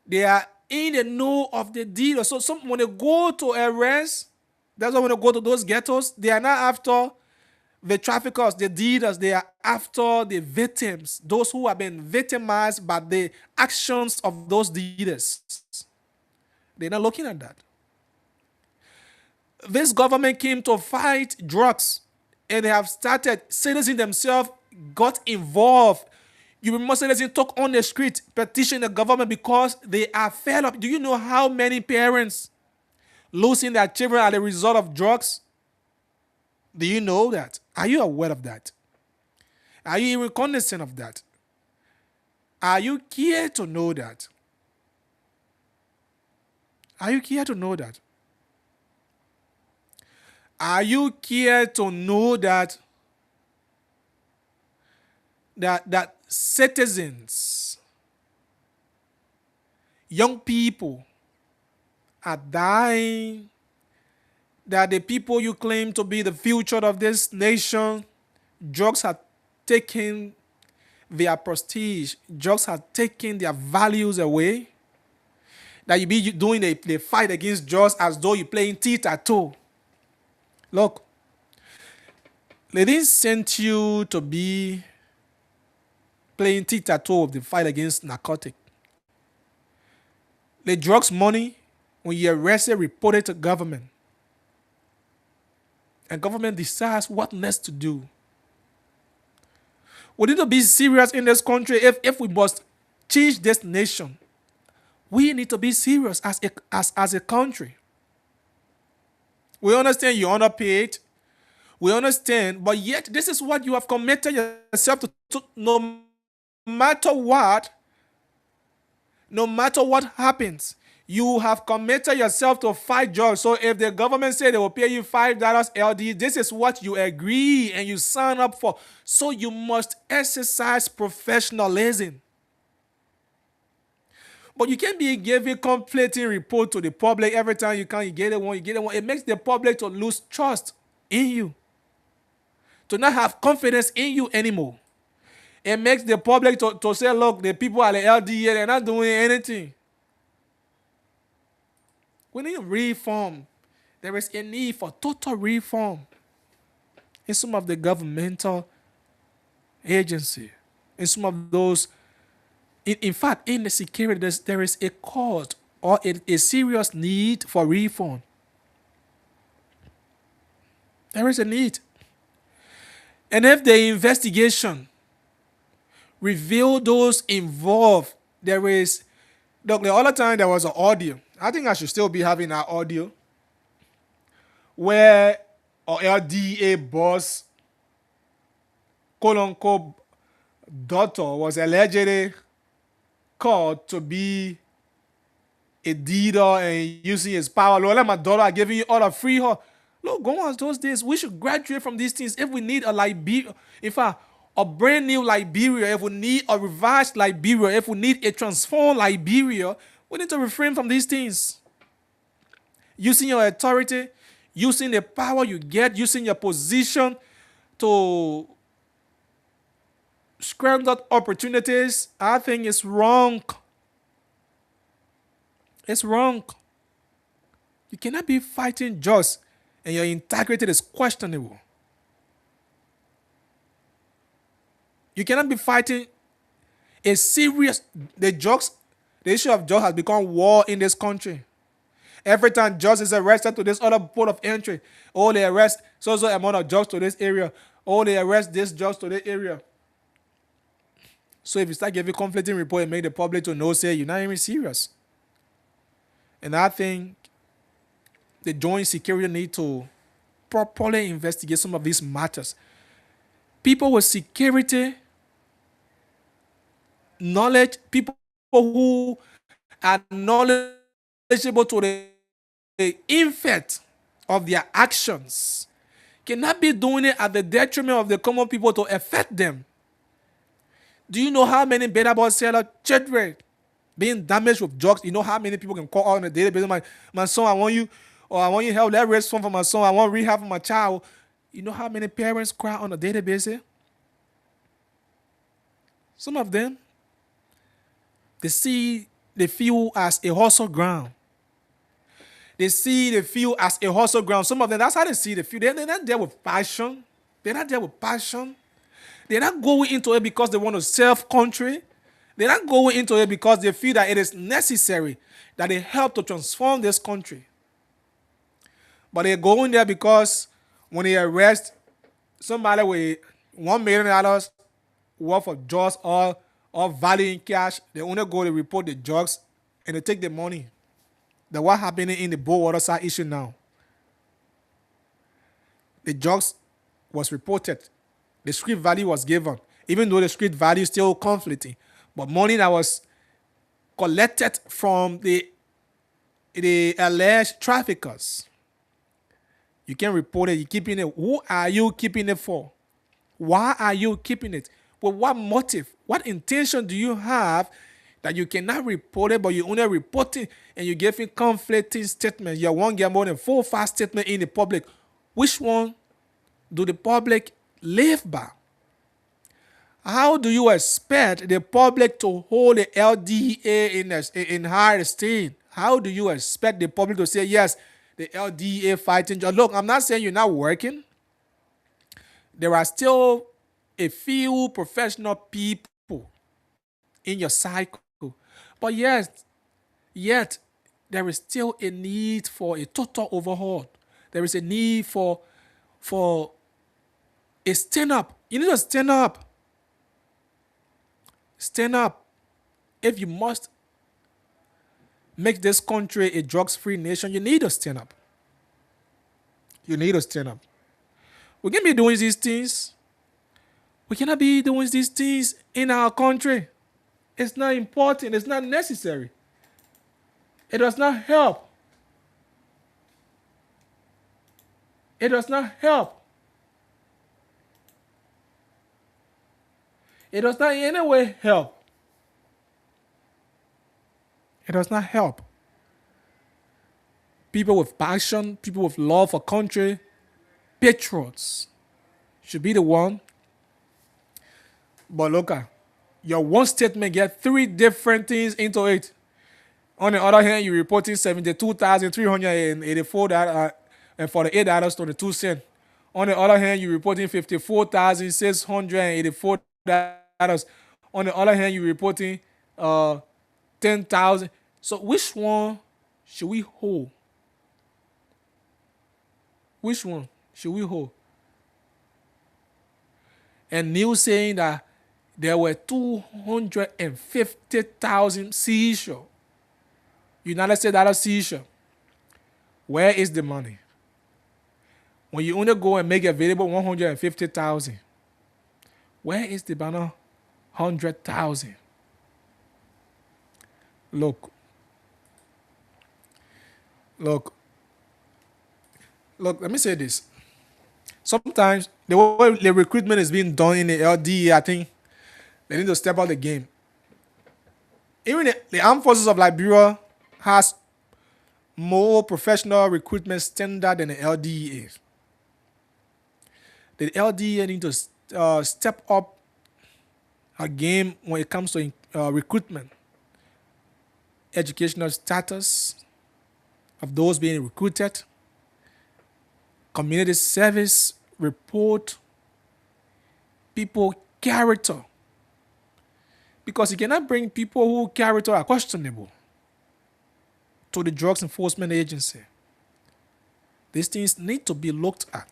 They are in the know of the deal. So when they go to arrest, that's why when they go to those ghettos, they are not after the traffickers, the dealers, they are after the victims, those who have been victimized by the actions of those dealers. They're not looking at that. This government came to fight drugs, and they have started, citizens themselves got involved. You remember citizens talk on the street, petition the government because they are fed up. Do you know how many parents losing their children as a result of drugs? Do you know that? Are you aware of that? Are you even cognizant of that? Are you care to know that? Are you care to know that? Are you care to know that that citizens, young people are dying, that the people you claim to be the future of this nation, drugs have taken their prestige, drugs have taken their values away, that you be doing the fight against drugs as though you're playing tic-tac-toe. Look, they didn't send you to be playing tic-tac-toe of the fight against narcotic. The drugs money, when you arrest it, report it to government. And government decides what next to do. We need to be serious in this country. If we must change this nation, we need to be serious as a country. We understand you're underpaid. We understand, but yet this is what you have committed yourself to no matter what happens. You have committed yourself to fight drugs. So if the government say they will pay you $5 LD, this is what you agree and you sign up for. So you must exercise professionalism. But you can't be giving conflicting report to the public every time you get it one. It makes the public to lose trust in you, to not have confidence in you anymore. It makes the public to say, look, the people at the LDA, they're not doing anything. We need reform. There is a need for total reform in some of the governmental agency, in some of those. In fact, in the security, there is a cause or a serious need for reform. There is a need. And if the investigation reveal those involved, there is, look, the other time there was an audio. I think I should still be having that audio where our LDA boss, quote unquote, daughter was allegedly called to be a dealer and using his power. Lord, let my daughter, I giving you all the free her. Look, go on those days. We should graduate from these things. If we need a Liberia, in fact, a brand new Liberia, if we need a revised Liberia, if we need a transformed Liberia, we need to refrain from these things. Using your authority, using the power you get, using your position to scramble opportunities, I think it's wrong. It's wrong. You cannot be fighting just and your integrity is questionable. You cannot be fighting a serious, the issue of drugs has become war in this country. Every time drugs is arrested to this other port of entry, oh, they arrest so amount of drugs to this area, oh, they arrest this drugs to this area. So if you start giving conflicting report and make the public to know, say, you're not even serious. And I think the joint security need to properly investigate some of these matters. People with security knowledge, people who are knowledgeable knowledgeable to the effect of their actions, cannot be doing it at the detriment of the common people to affect them. Do you know how many beta ball seller children being damaged with drugs? You know how many people can call on a daily basis, my son, I want you, or I want you help. Let's raise fund for my son. I want rehab for my child. You know how many parents cry on a daily basis? Some of them, they see the field as a hustle ground. They see the field as a hustle ground. Some of them, that's how they see the field. They're not there with passion. They're not there with passion. They're not going into it because they want to serve country. They're not going into it because they feel that it is necessary, that they help to transform this country. But they're going there because when they arrest somebody with $1 million worth of drugs or value in cash, they only go to report the drugs and they take the money. That's what happening in the Bowater side issue now. The drugs was reported. The street value was given, even though the street value is still conflicting. But money that was collected from the alleged traffickers, you can report it. You're keeping it. Who are you keeping it for? Why are you keeping it? With what motive? What intention do you have that you cannot report it, but you only report it and you giving conflicting statements? You won't get more than 4 or 5 statements in the public. Which one do the public live by? How do you expect the public to hold the LDA in high esteem? How do you expect the public to say, yes, the LDA fighting? Look, I'm not saying you're not working. There are still a few professional people in your cycle. But yet, there is still a need for a total overhaul. There is a need for a stand up. You need to stand up. Stand up. If you must make this country a drugs-free nation, you need to stand up. You need to stand up. We can't be doing these things. We cannot be doing these things in our country. It's not important. It's not necessary. It does not help. It does not help. It does not in any way help. It does not help. People with passion, people with love for country, patriots should be the one. But look at your one statement get 3 different things into it. On the other hand, you're reporting $72,384 and $48.22. On the other hand, you're reporting $54,684. On the other hand, you're reporting 10,000. So which one should we hold? Which one should we hold? And news saying that there were 250,000 seizure. United States dollar seizure. Where is the money? When you only go and make available 150,000, where is the banner 100,000? Look. Let me say this. Sometimes the way the recruitment is being done in the LDA, I think they need to step out the game. Even the Armed Forces of Liberia has more professional recruitment standard than the LDA. The LDA need to step up a game when it comes to recruitment, educational status of those being recruited, community service report, people character. Because you cannot bring people whose character are questionable to the Drugs Enforcement Agency. These things need to be looked at.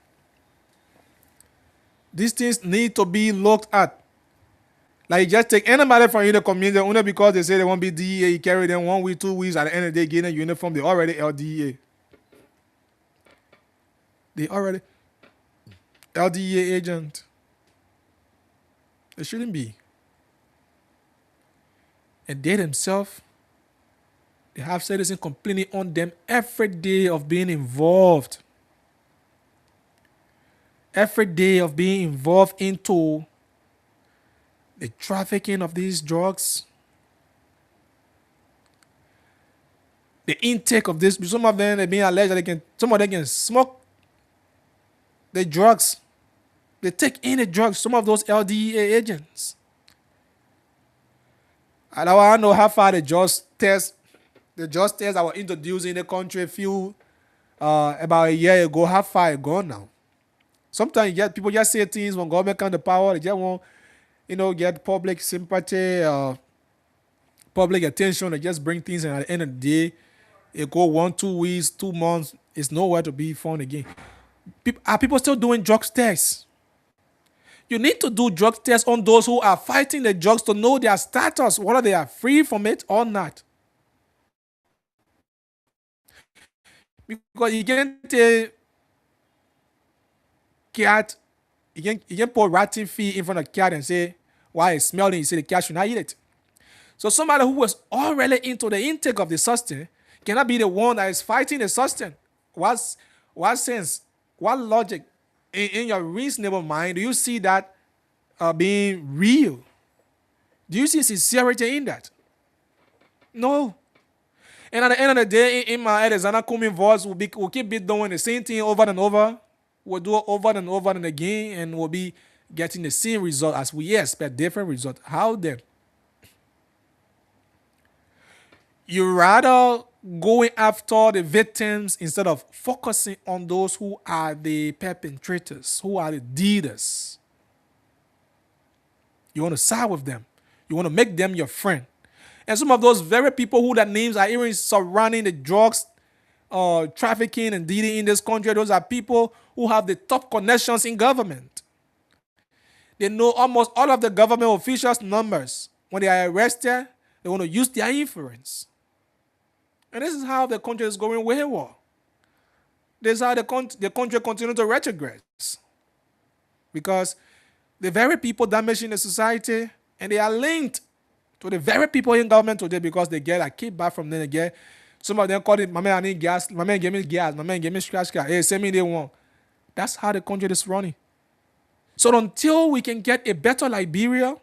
These things need to be looked at. Like, just take anybody from the community only because they say they won't be DEA. You carry them 1 week, 2 weeks, at the end of the day, getting a uniform, they already LDEA. They already LDEA agent. They shouldn't be. And they themselves They have citizens complaining on them every day of being involved. Every day of being involved into the trafficking of these drugs, the intake of this. Some of them, they being alleged that some of them can smoke the drugs. They take in the drugs, some of those LDA agents. And I want to know how far the just tests that were introduced in the country about a year ago, how far it gone now. Sometimes people just say things when government come to power, they just want, get public sympathy, public attention. They just bring things, and at the end of the day, it go 1, 2 weeks, 2 months, it's nowhere to be found again. Are people still doing drugs tests? You need to do drug tests on those who are fighting the drugs to know their status, whether they are free from it or not. Because you can't take cat, you can put ratting feed in front of cat and say, why it's smelling, you say the cat should not eat it. So somebody who was already into the intake of the substance cannot be the one that is fighting the substance. What sense, what logic in your reasonable mind do you see that being real? Do you see sincerity in that? No. And at the end of the day, in my head, Alexander Cumming voice will keep doing the same thing over and over. We'll do it over and over and again, and we'll be getting the same result as we expect, different result. How then? You rather going after the victims instead of focusing on those who are the perpetrators, who are the dealers. You want to side with them. You want to make them your friend. And some of those very people who their names are even surrounding the drugs, trafficking and dealing in this country, those are people who have the top connections in government. They know almost all of the government officials' numbers. When they are arrested, they want to use their influence. And this is how the country is going wayward. This is how the country continues to retrogress. Because the very people damaging the society, and they are linked to the very people in government today because they get a kickback from them. They get, some of them call it, my man, I need gas, my man give me gas, my man give me scratch car, hey, send me they want. That's how the country is running. So until we can get a better Liberia,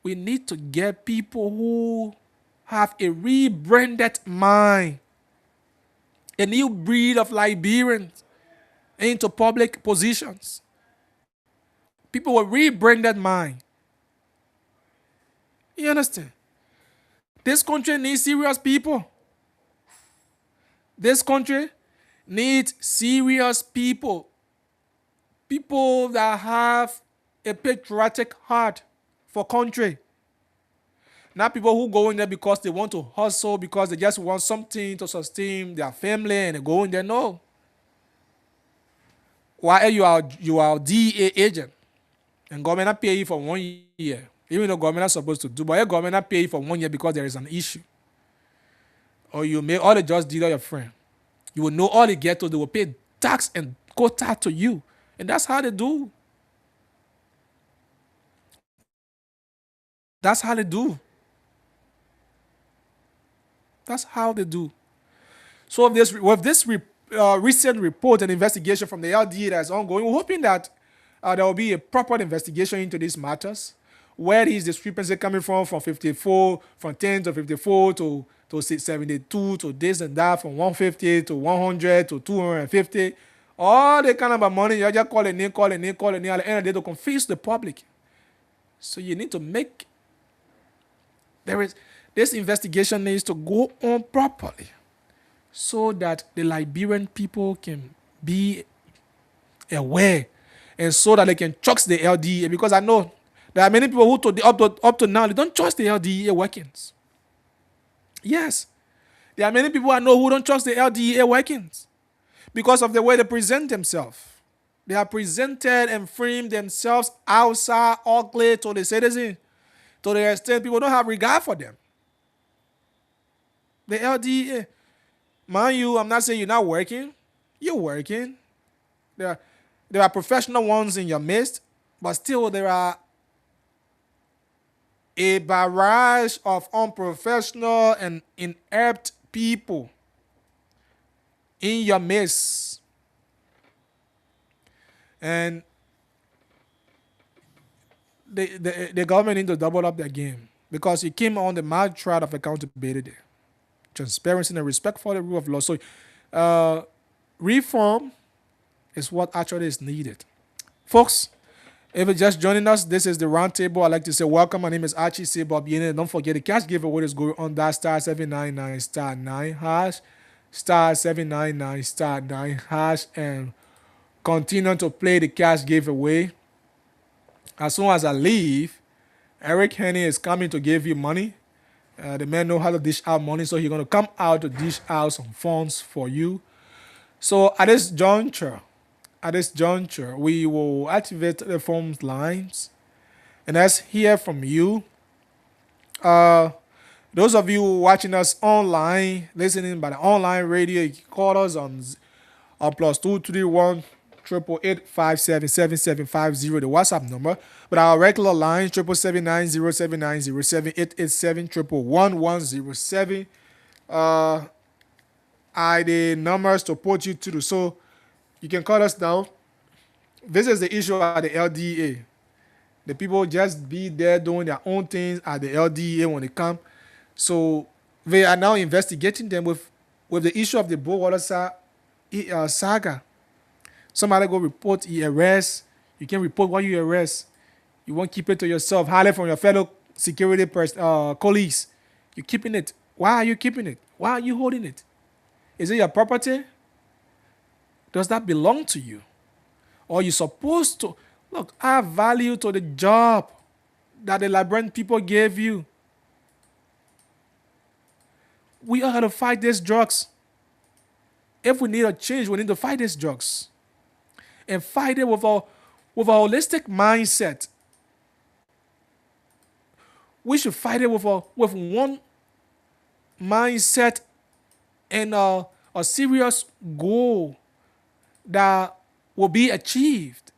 we need to get people who have a rebranded mind, a new breed of Liberians into public positions. People with rebranded mind. You understand? This country needs serious people. This country needs serious people. People that have a patriotic heart for country. Not people who go in there because they want to hustle, because they just want something to sustain their family and they go in there. No. Why you are a DA agent and government not pay you for 1 year. Even though government is supposed to do, but your government not pay you for 1 year because there is an issue. Or you may all the just deal your friend. You will know all they get to, they will pay tax and quota to you. And that's how they do. That's how they do. That's how they do. So with this recent report and investigation from the LDA that is ongoing, we're hoping that there will be a proper investigation into these matters. Where is discrepancy coming from 54, from 10 to 54 to 72 to this and that, from 150 to 100 to 250. All the kind of money, you just call a name. At the end of the day, to confuse the public. So you need to make, this investigation needs to go on properly so that the Liberian people can be aware and so that they can trust the LDA. Because I know there are many people who up to now, they don't trust the LDA workings. Yes. There are many people I know who don't trust the LDA workings because of the way they present themselves. They are presented and framed themselves outside ugly to the citizen, to the extent people don't have regard for them. The LDA, mind you, I'm not saying you're not working. You're working. There are professional ones in your midst, but still there are a barrage of unprofessional and inept people in your midst, and the government need to double up their game because it came on the mad thread of accountability, transparency, and respect for the rule of law. So, reform is what actually is needed, folks. If you're just joining us, this is the roundtable. I'd like to say welcome. My name is Archie C. Bob Yene. Don't forget the cash giveaway is going on that star 799 star 9 hash, star 799 star 9 hash, and continue to play the cash giveaway. As soon as I leave, Eric Henny is coming to give you money. The man know how to dish out money, so he's going to come out to dish out some funds for you. So at this juncture, we will activate the phone lines, and let's hear from you. Those of you watching us online, listening by the online radio, you can call us on +231 888 577750, the WhatsApp number. But our regular line 777-907-907 887-11107 are the numbers to put you through. So you can call us now. This is the issue at the LDA. The people just be there doing their own things at the LDA when they come. So they are now investigating them with the issue of the Bowater saga. Somebody go report you arrest. You can report what you arrest. You won't keep it to yourself. Hide it from your fellow security colleagues. You're keeping it. Why are you keeping it? Why are you holding it? Is it your property? Does that belong to you? Or you supposed to? Look, add value to the job that the Liberian people gave you. We are going to fight these drugs. If we need a change, we need to fight these drugs. And fight it with a holistic mindset. We should fight it with one mindset and a serious goal that will be achieved.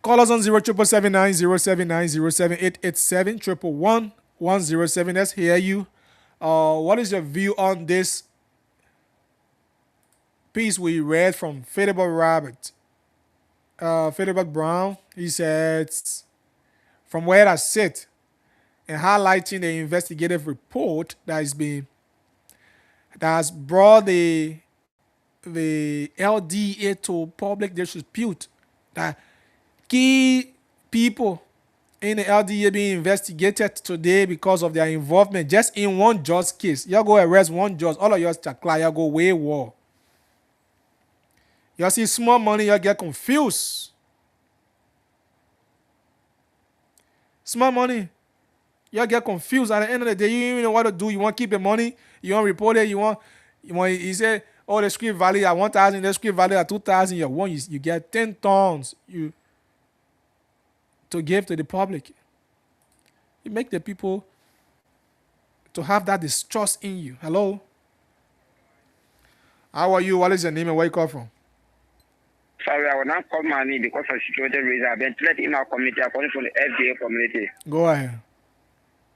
Call us on 07790790788711107. Let's hear you. What is your view on this piece we read from Fidibert Brown? He says, from where I sit, and highlighting the investigative report that has brought the LDA to public dispute, that key people in the LDA being investigated today because of their involvement just in one judge case. Y'all go arrest one judge, all of y'all chakla, y'all go way war. Y'all see small money, y'all get confused. Small money, y'all get confused. At the end of the day, you don't even know what to do. You want to keep the money, you want to report it, you say, oh, the script value at 1,000, the script value at 2,000, you get 10 tons to give to the public. You make the people to have that distrust in you. Hello? How are you? What is your name and where you come from? Sorry, I will not call my name because of security reasons. I've been threatened in our community according to the FDA community. Go ahead.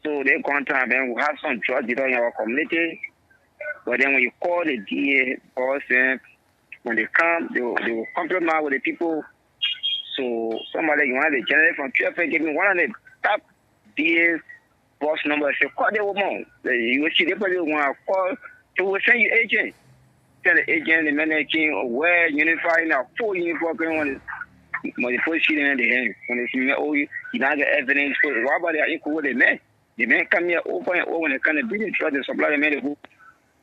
So they contact them. We have some drugs in our community. But then when you call the DA boss, when they come, they will compromise with the people. So somebody, you want the general from QFA, give me one of the top DA boss numbers. Say, call the woman. You will see the person want to call. They will send you agent. Tell the agent, the managing, wear unified, now full uniform, when the first sheet in the hand. When they see me, oh, you not get evidence. So why about they equal with the man? The man come here open and open and kind of bring it to the supply the man who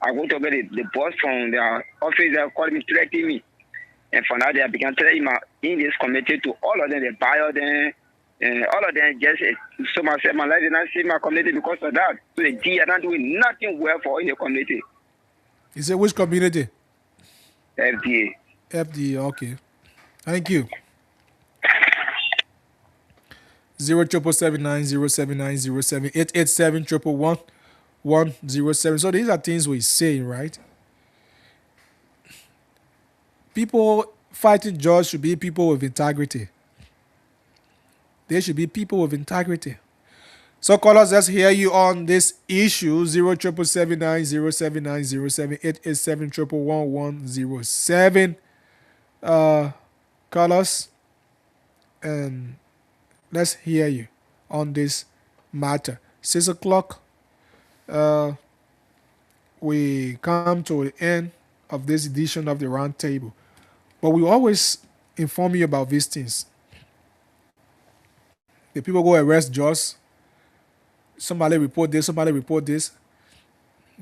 I go to get the boss from their office, they called me, threatening me. And from that, they began telling me in this committee to all of them, they buy all them, and all of them just so myself, my life did not save my community because of that. So the D are not doing nothing well for in the community. You say which community? FDA. FDA, okay. Thank you. 07790790788711107. So these are things we say, right? People fighting judges should be people with integrity. They should be people with integrity. So call us. Let's hear you on this issue. 07790790788711107. Call us and let's hear you on this matter. 6 o'clock. We come to the end of this edition of the round table. But we always inform you about these things. The people go arrest Joss. Somebody report this, somebody report this.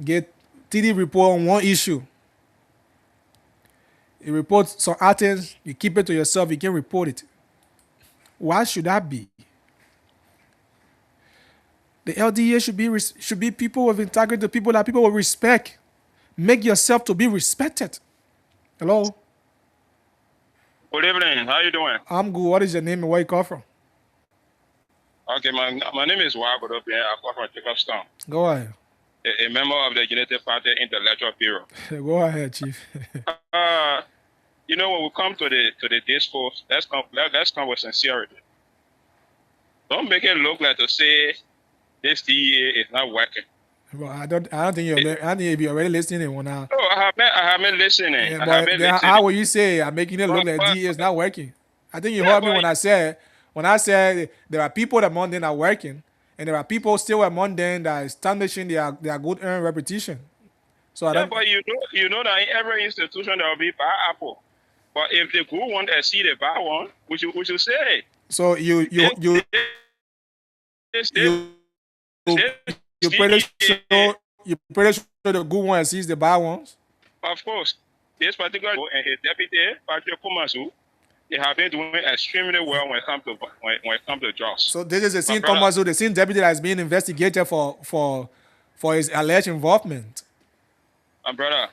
Get TD report on one issue. You report some items, you keep it to yourself, you can't report it. Why should that be? The LDA should be people with integrity, people that people will respect. Make yourself to be respected. Hello? Good evening. How you doing? I'm good. What is your name and where you come from? Okay, my name is Wagodopian. I come from Jacobstown. Go ahead. A member of the United Party Intellectual Bureau. Go ahead, Chief. You know, when we come to the discourse, let's come with sincerity. Don't make it look like to say this DEA is not working. Well, I don't think you're already listening one now. No, I haven't listening. Yeah, how will you say I'm making it look like DEA is not working? I think you heard me when I said there are people among them that are working, and there are people still among them that are establishing their good earned reputation. So but you know that in every institution there will be bad apple. But if the good one exceed the bad one, we should say. So you pretty sure the good one exceeds the bad ones? Of course. This particular and his deputy, Patrick Kumasu, they have been doing extremely well when it comes to jobs. So this is the same Kumasu, the same deputy that is being investigated for his alleged involvement. And brother,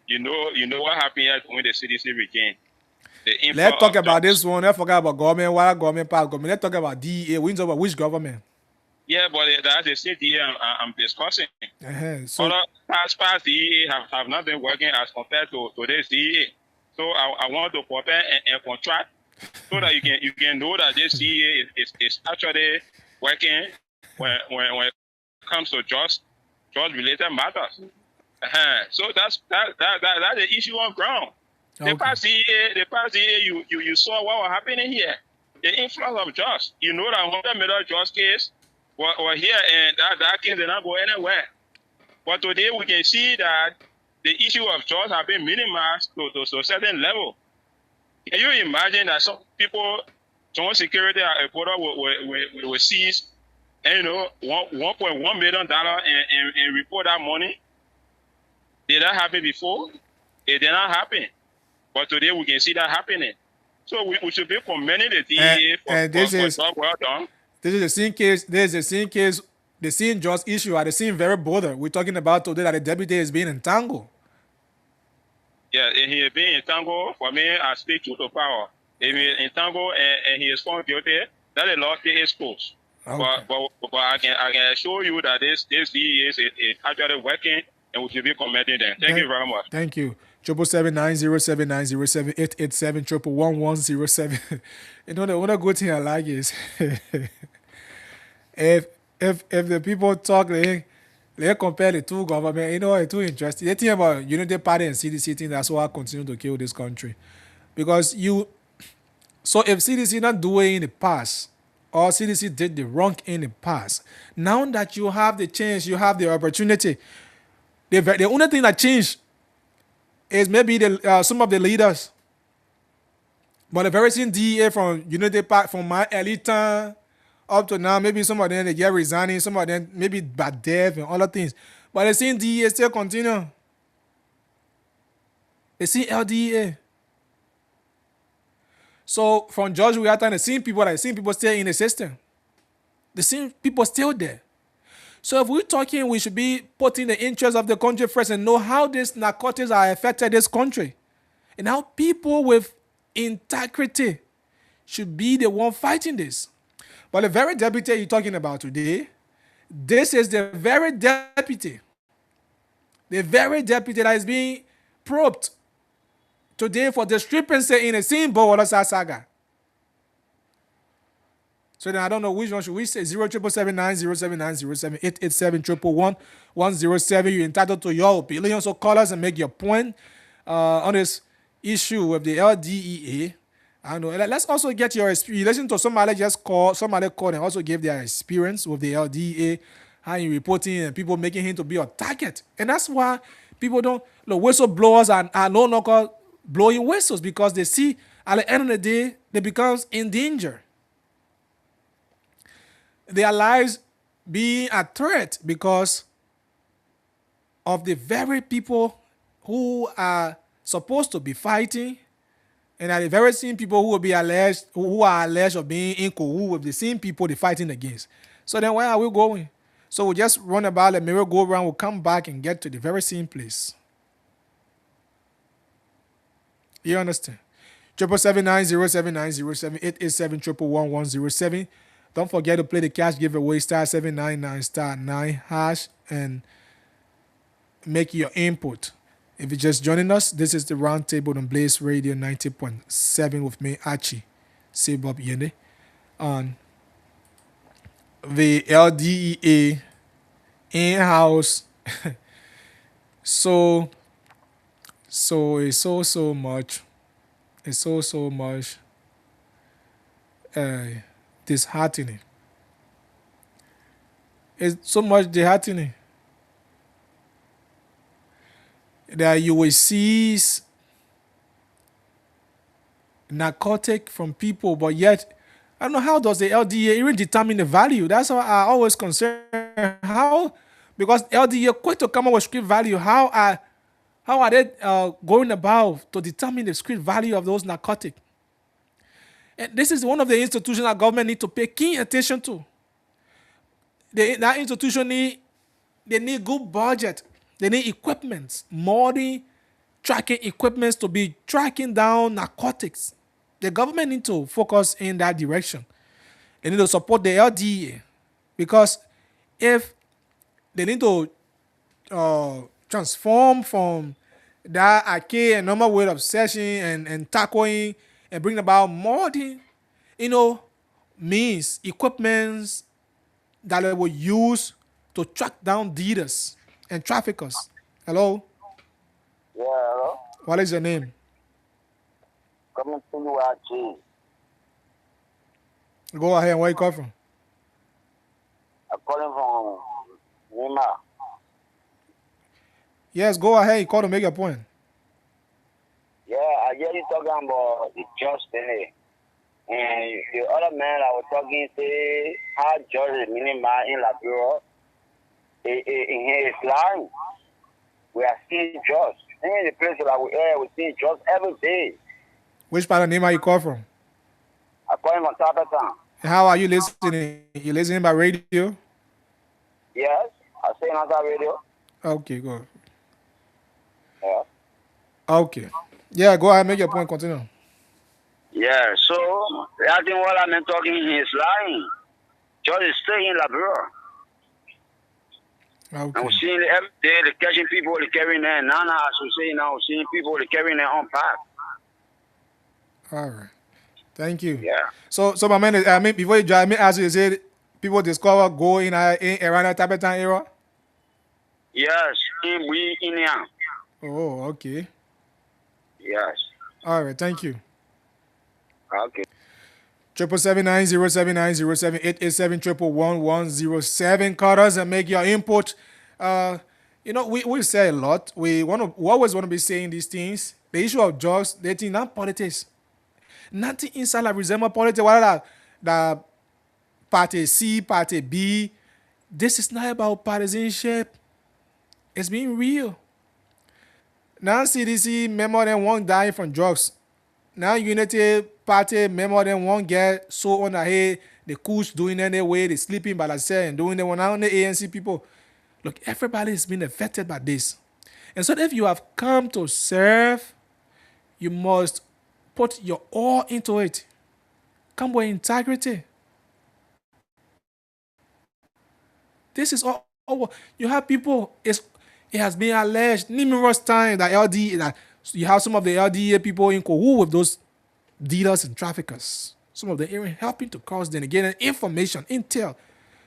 you know what happened here when the CDC regained. Let's talk about this one. Let's forget about government, what government, past government. Let's talk about DEA. We talk about which government. Yeah, but that's the same DEA I'm discussing. So other past DEA have not been working as compared to this DEA. So I want to prepare and contract so that you can know that this DEA is actually working when it comes to just related matters. So that's the issue on ground. Okay. The past DEA, you saw what was happening here. The influence of Joss. You know that 100 million Joss case were here, and that case did not go anywhere. But today we can see that the issue of Joss have been minimized to a certain level. Can you imagine that some people, some security at a border will seize, and $1.1 million and report that money? Did that happen before? It did not happen. But today we can see that happening. So we should be commending the DEA for job well done. This is the same case. There's the same case. The same just issue at the same very border. We're talking about today that the deputy is being entangled. Yeah, and he is being entangled. For me, I speak to the power. If he is entangled and he is found guilty, that the law is close. Okay. But I can assure you that this DEA is actually working, and we should be commending them. Thank you very much. Thank you. 777-907-907-887-1107. You know, the one good thing I like is if the people talk, they compare the two government, it's too interesting. They think about Unity Party and CDC thing, that's why I continue to kill this country. Because so if CDC not do it in the past, or CDC did the wrong in the past, now that you have the chance, you have the opportunity, the only thing that changed is maybe some of the leaders. But the very same DEA from Unity Park, from my elite time up to now, maybe some of them they get resigning, some of them maybe by death and other things. But the same DEA still continue. The same LDEA. So from George Weah, the same people still in the system. The same people still there. So if we're talking, we should be putting the interests of the country first and know how these narcotics are affecting this country. And how people with integrity should be the one fighting this. But the very deputy you're talking about today, this is the very deputy that is being probed today for discrepancy in the same Bowola saga. So then I don't know which one should we say. 077907907 You're entitled to your opinion. So call us and make your point on this issue with the LDEA. I don't know. Let's also get your experience. Listen to somebody called and also gave their experience with the LDEA, how you reporting and people making him to be a target. And that's why people don't, whistleblowers are no longer blowing whistles, because they see at the end of the day, they become in danger. Their lives being a threat because of the very people who are supposed to be fighting, and are the very same people who are alleged of being in cahoots with the same people they're fighting against. So then where are we going? So we just run about a merry-go-round, we'll come back and get to the very same place. You understand? 777-907-907-887-11107. Don't forget to play the cash giveaway *799*9# and make your input. If you're just joining us, this is the Roundtable on Blaze Radio 90.7 with me, Archie Sebop Yende, on the LDEA in-house. so it's so much. It's so much disheartening. It's so much disheartening that you will seize narcotic from people, but yet I don't know, how does the LDA even determine the value? That's why I always concern how, because LDA quick to come up with street value. How are they going about to determine the street value of those narcotics? And this is one of the institutions that government need to pay keen attention to. That institution need good budget. They need equipment, modern tracking equipment to be tracking down narcotics. The government need to focus in that direction. They need to support the LDA, because if they need to transform from that archaic and normal way of searching and tackling and bring about modern, means, equipments that they will use to track down dealers and traffickers. Hello? Yeah, hello? What is your name? Coming to you, Archie. Go ahead. Where you come from? I'm calling from Nima. Yes, go ahead. You call to make your point. Yeah, I hear you talking about the judge today. And the other man I was talking to, how judge is Minima in Liberia. In his line, we are seeing judge. In the place that we see judge every day. Which part of Nima you call from? I'm calling from Tapatan. How are you listening? You listening by radio? Yes, I say on that radio. Okay, good. Yeah. Okay. Yeah, go ahead, make your point, continue. Yeah, so I think what I'm talking is lying. Judge is still in Liberia. Okay. And we're seeing every day, they're catching people, they're carrying their nana, as we say now, we're seeing people, they're carrying their own pack. All right. Thank you. Yeah. So my man, before you drive, me ask you, said people discover gold in around that type of time era? Yes, we in here. Oh, okay. Yes. All right, thank you. Okay. 777-907-907-887-11107. Call us and make your input. We say a lot. We always want to be saying these things. The issue of drugs, they think not politics. Nothing inside like resemble politics. Whether the party C, party B. This is not about partisanship. It's being real. Now CDC more than one dying from drugs. Now Unity Party more than one get so on the head, the couch doing their way, they sleeping by themselves and doing their one. Now the ANC people, look, everybody has been affected by this. And so if you have come to serve, you must put your all into it. Come with integrity. This is all. You have people, it has been alleged numerous times that you have some of the LDA people in cahoots with those dealers and traffickers. Some of them even helping to cause them, getting information, intel.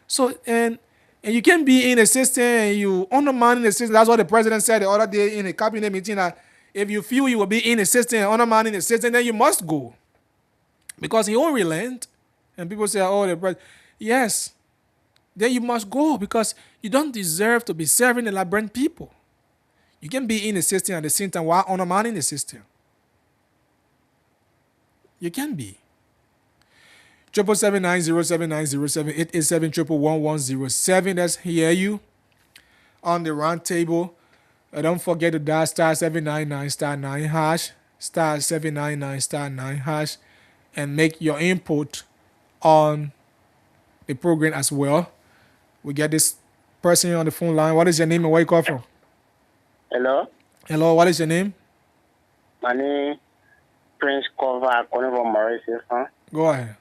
So, and you can be in a system and you undermining the system. That's what the president said the other day in a cabinet meeting, that if you feel you will be in a system and undermining the system, then you must go. Because he won't relent. And people say, oh, the president. Yes. Then you must go because you don't deserve to be serving the Liberian people. You can be in the system at the same time while undermining the system. You can be. 777-907-907-887-11107. Let's hear you on the round table. Don't forget to dial star 799 star 9 hash, star 799 star 9 hash, and make your input on the program as well. We get this person on the phone line. What is your name and where you call from? Hello? Hello, what is your name? My name Prince Cover, calling from Mauritius, huh? Go ahead.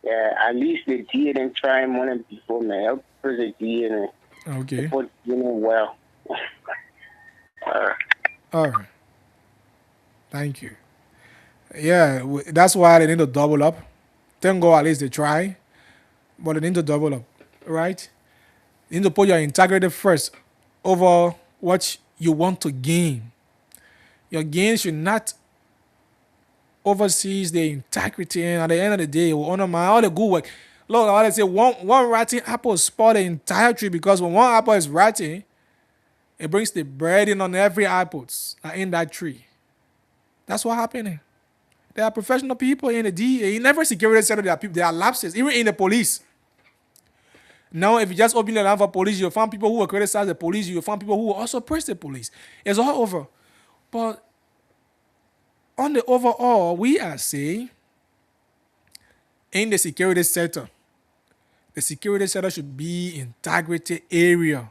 Yeah, at least the DA didn't try money before, man. Help push the DA, man. Okay. Put well. All right. Thank you. Yeah, that's why they need to double up. Thank God at least they try, but they need to double up, right? You need to put your integrity first over what you want to gain. Your gain should not oversees the integrity, and at the end of the day, it will undermine all the good work. Look, I say one rotten apple spoil the entire tree, because when one apple is rotten, it brings the burden on every apple in that tree. That's what happening. There are professional people in the DEA. In every security center, there are people. There are lapses, even in the police. Now, if you just open the line for police, you'll find people who will criticize the police. You'll find people who will also praise the police. It's all over. But on the overall, we are saying in the security sector should be integrity area.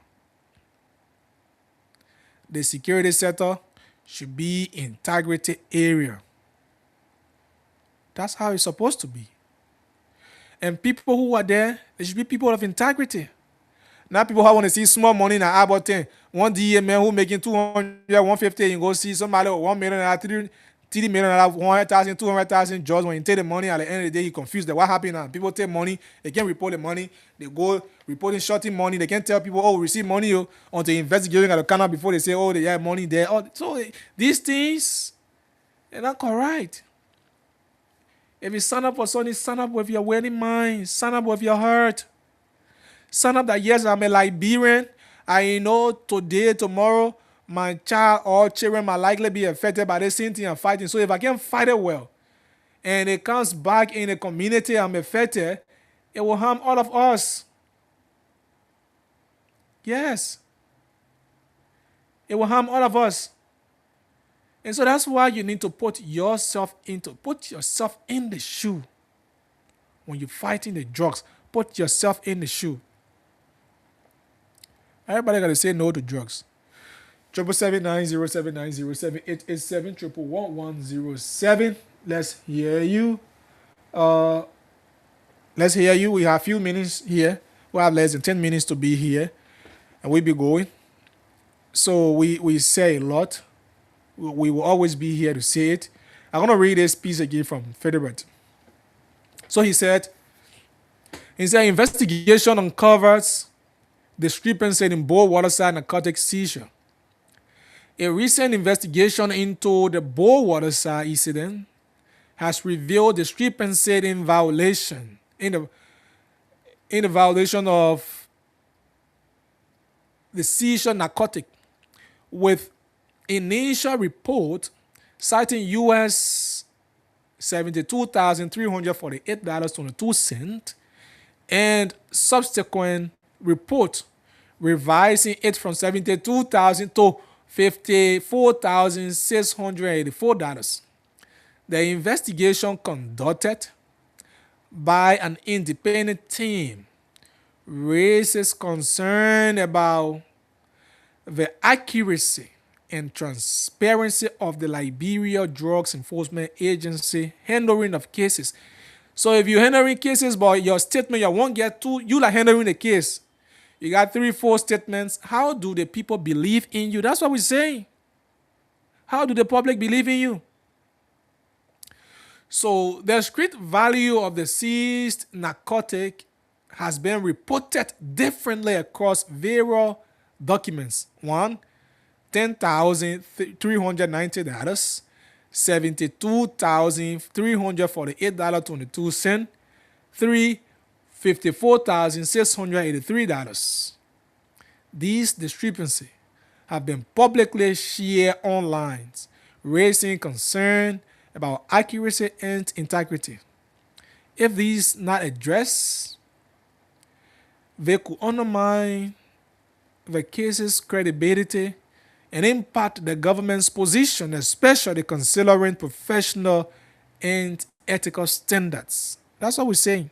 The security sector should be integrity area. That's how it's supposed to be. And people who are there, they should be people of integrity. Not people who want to see small money in about 10. One DA man who making 200, 150, you go see somebody with 1 million, 3 million, 100,000, 200,000 jobs. When you take the money, at the end of the day, you confused. What happened now? People take money, they can't report the money. They go reporting shorting money. They can't tell people, oh, we receive money until investigating at the canal before they say, oh, they have money there. Oh, so these things, they're not correct. If you sign up for something, sign up with your willing mind. Sign up with your heart. Sign up that, yes, I'm a Liberian. I know today, tomorrow, my child or children might likely be affected by the same thing I'm fighting. So if I can fight it well, and it comes back in the community I'm affected, it will harm all of us. Yes. It will harm all of us. And so that's why you need to put yourself in the shoe. When you're fighting the drugs, put yourself in the shoe. Everybody got to say no to drugs. 777-907-907-887-11107. Let's hear you. Let's hear you. We have a few minutes here. We have less than 10 minutes to be here, and we'll be going. So we say a lot. We will always be here to say it. I'm going to read this piece again from Federate. So he said, investigation uncovers discrepancy in Bow Waterside narcotic seizure. A recent investigation into the Bow Waterside incident has revealed discrepancy in violation of the seizure narcotic, with initial report citing US $72,348.22 and subsequent report revising it from $72,000 to $54,684. The investigation conducted by an independent team raises concern about the accuracy and transparency of the Liberia Drugs Enforcement Agency handling of cases. So if you're handling cases, but your statement, you won't get two, you like handling the case. You got 3-4 statements. How do the people believe in you? That's what we're saying. How do the public believe in you? So the street value of the seized narcotic has been reported differently across various documents. One, $10,390, $72,348.22. Three, $54,683. These discrepancies have been publicly shared online, raising concern about accuracy and integrity. If these not addressed, they could undermine the case's credibility and impact the government's position, especially considering professional and ethical standards. That's what we're saying.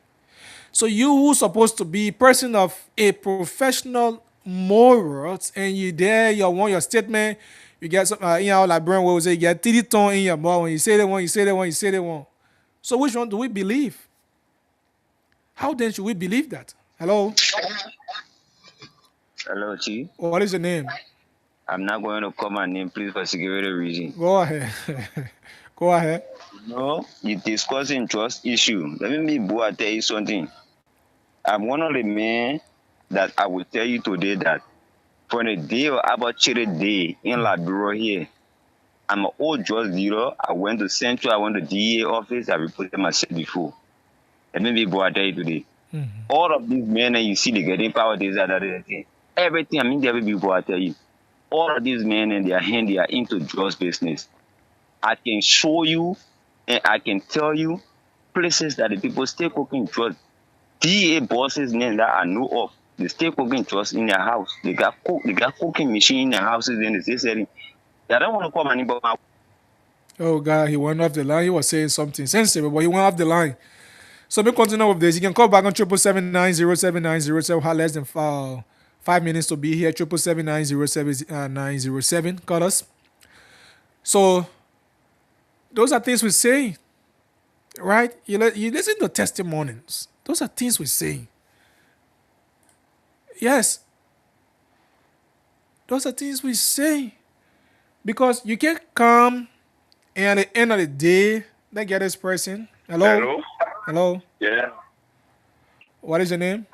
So you who's supposed to be person of a professional morals, and you there, you want your statement, you get some, like Brian will say, you get 30 tone in your mouth when you say that one, you say that one, you say that one. So which one do we believe? How then should we believe that? Hello? Hello, Chief. What is your name? I'm not going to call my name, please, for security reason. Go ahead. Go ahead. No, you're discussing trust issue. Let me tell you something. I'm one of the men that I will tell you today that from the day of about day in Labrador here, I'm an old drug dealer. I went to Central, I went to DA office, I reported myself before. Let me tell you today. All of these men that you see, they getting power, this, that, that. Everything, I mean, there will be people, I tell you. All of these men in their hand, they are into drugs business. I can show you and I can tell you places that the people still cooking drugs. DA bosses name that I know of, they still cooking drugs in their house. They got cooking machine in their houses and they say, I don't want to call my name, but oh God, he went off the line. He was saying something sensitive, but he went off the line. So we continue with this. You can call back on 777-907-907. Have less than 5 minutes to be here. 777-907-907. Call us. So those are things we say, right? You listen to testimonies. Those are things we say. Yes. Those are things we say. Because you can't come and at the end of the day, they get this person. Hello? Hello? Yeah. What is your name?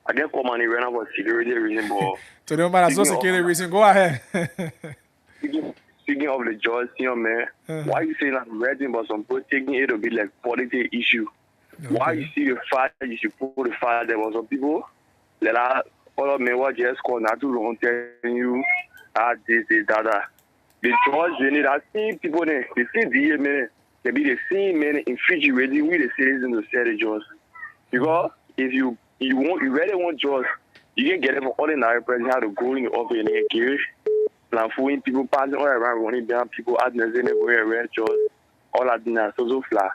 I get call money right now for security reason, but to them about no security reason, go ahead. Speaking of the judge, man, why you saying that reading but some people taking it to be like political issue? Okay. Why you see the fact that you should put the fact there was some people that are all of me what just called not too long telling you this, that. The judge, they need that same people there, the same DA man, they be the same man in Fiji ready with the citizens to say the judge. Because if you really want judge, you can get them from ordinary president how to go in the office and get carried. Plan for people passing all around running down people at the red judge, all that dinner, so flat.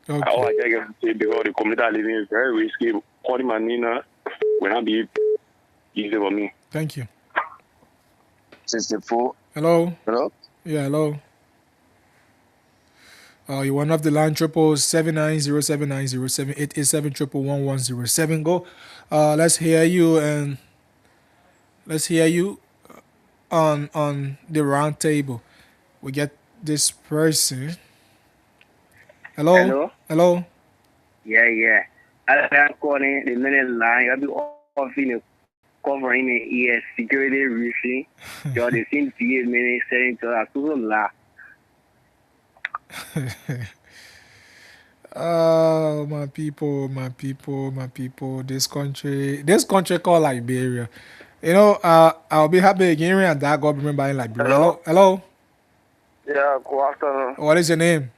Okay. All I can say because the community I live in is very risky. Calling my Nina will not be easy for me. Thank you. 64. Hello? Hello? Yeah, hello. You went off the line, 777-907-907, 887-11107. Go. Let's hear you and let's hear you on the round table. We get this person. Hello? Hello? Hello? Yeah. I'm calling the minute line. I'll be offering covering the security reason. You're the same DA minute saying to us to la. Oh, my people. This country called Liberia. You know, I'll be happy again and that government by Liberia. Hello? Yeah, good afternoon. What is your name?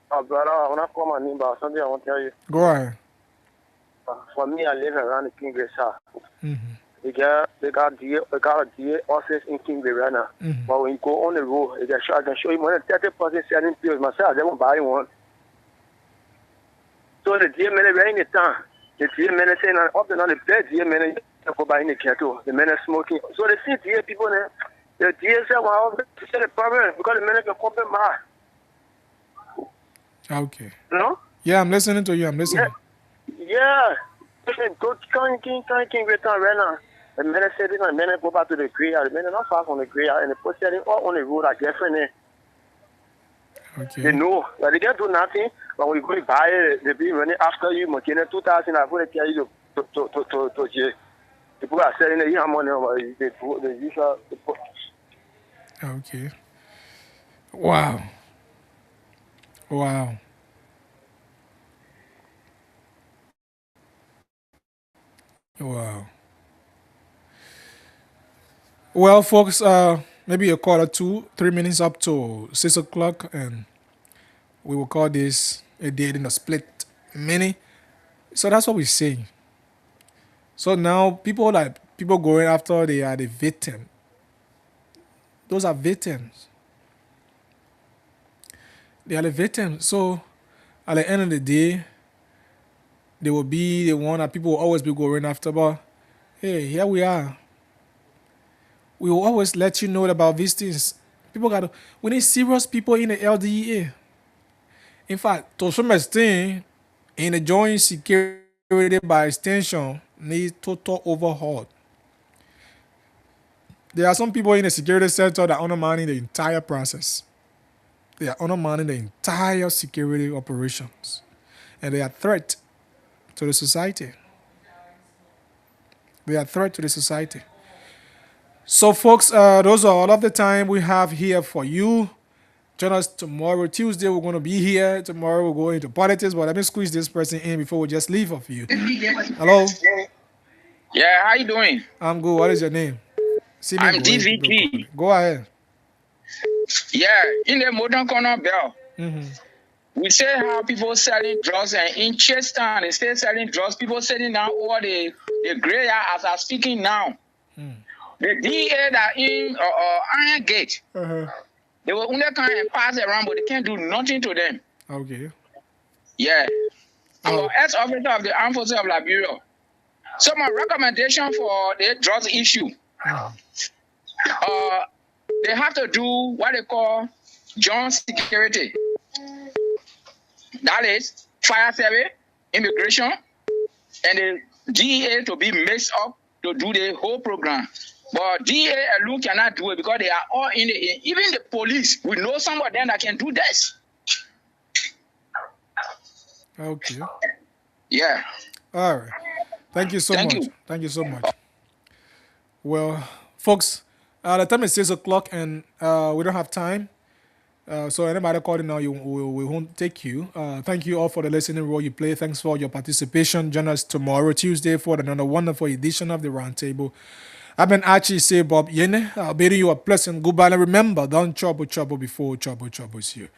Brother, I want to call my name, but something I want to tell you. Go ahead. For me, I live around the King Grace. Mm-hmm. They got a DA office in King right now. Mm-hmm. But when you go on the road, I can show you more than 30% selling pills myself. They won't buy one. So the DA man right in the town. The DA man saying up and on the bed, DA man for buying the cattle. The men are smoking. So they see DA people there. The DA said, well, this is the problem because the men can come back. Okay. No? Yeah, I'm listening to you. I'm listening. Yeah. Go King right now. The men said this and the men go back to the graveyard. The men are not far from the graveyard and the post setting all on the road are different. Okay. They know. But they can't do nothing. But when you go to buy it, they be running after you. Making 2,000, I'm going to tell you to jail. People are selling it. You have money. They use Okay. Wow. Wow. Wow. Well, folks, maybe a quarter to 3 minutes up to 6 o'clock, and we will call this a date in a split mini. So that's what we're saying. So now people going after, they are the victim. Those are victims. They are the victims. So at the end of the day, they will be the one that people will always be going after. But hey, here we are. We will always let you know about these things. We need serious people in the LDEA. In fact, to some extent, in the joint security by extension, needs total overhaul. There are some people in the security sector that are undermining the entire process. They are undermining the entire security operations. And they are a threat to the society. They are a threat to the society. So, folks, those are all of the time we have here for you. Join us tomorrow. Tuesday, we're going to be here. Tomorrow, we'll go into politics. But let me squeeze this person in before we just leave of you. Hello? Yeah, how you doing? I'm good. What is your name? I'm DVG. Go ahead. Yeah, in the Modern Corner Bell, we say how people selling drugs, and in Chestown, they still selling drugs. People sitting down over the graveyard as I'm speaking now. The DA that in Iron Gate, they will only come and pass around, but they can't do nothing to them. Okay. Yeah. I'm an ex-officer of the Armed Forces of Liberia. So my recommendation for the drugs issue, they have to do what they call joint security. That is fire service, immigration, and the DEA to be mixed up to do the whole program. But DEA alone cannot do it because they are all in the, even the police, we know some of them that can do this. Okay. Yeah. All right. Thank you so much. Thank you so much. Well, folks, the time is 6 o'clock and we don't have time. So anybody calling now, we won't take you. Thank you all for the listening role you play. Thanks for your participation. Join us tomorrow, Tuesday, for another wonderful edition of the Roundtable. I've been Archie say Bob Yene. I'll bidding you a pleasant goodbye. And remember, don't trouble before trouble is here.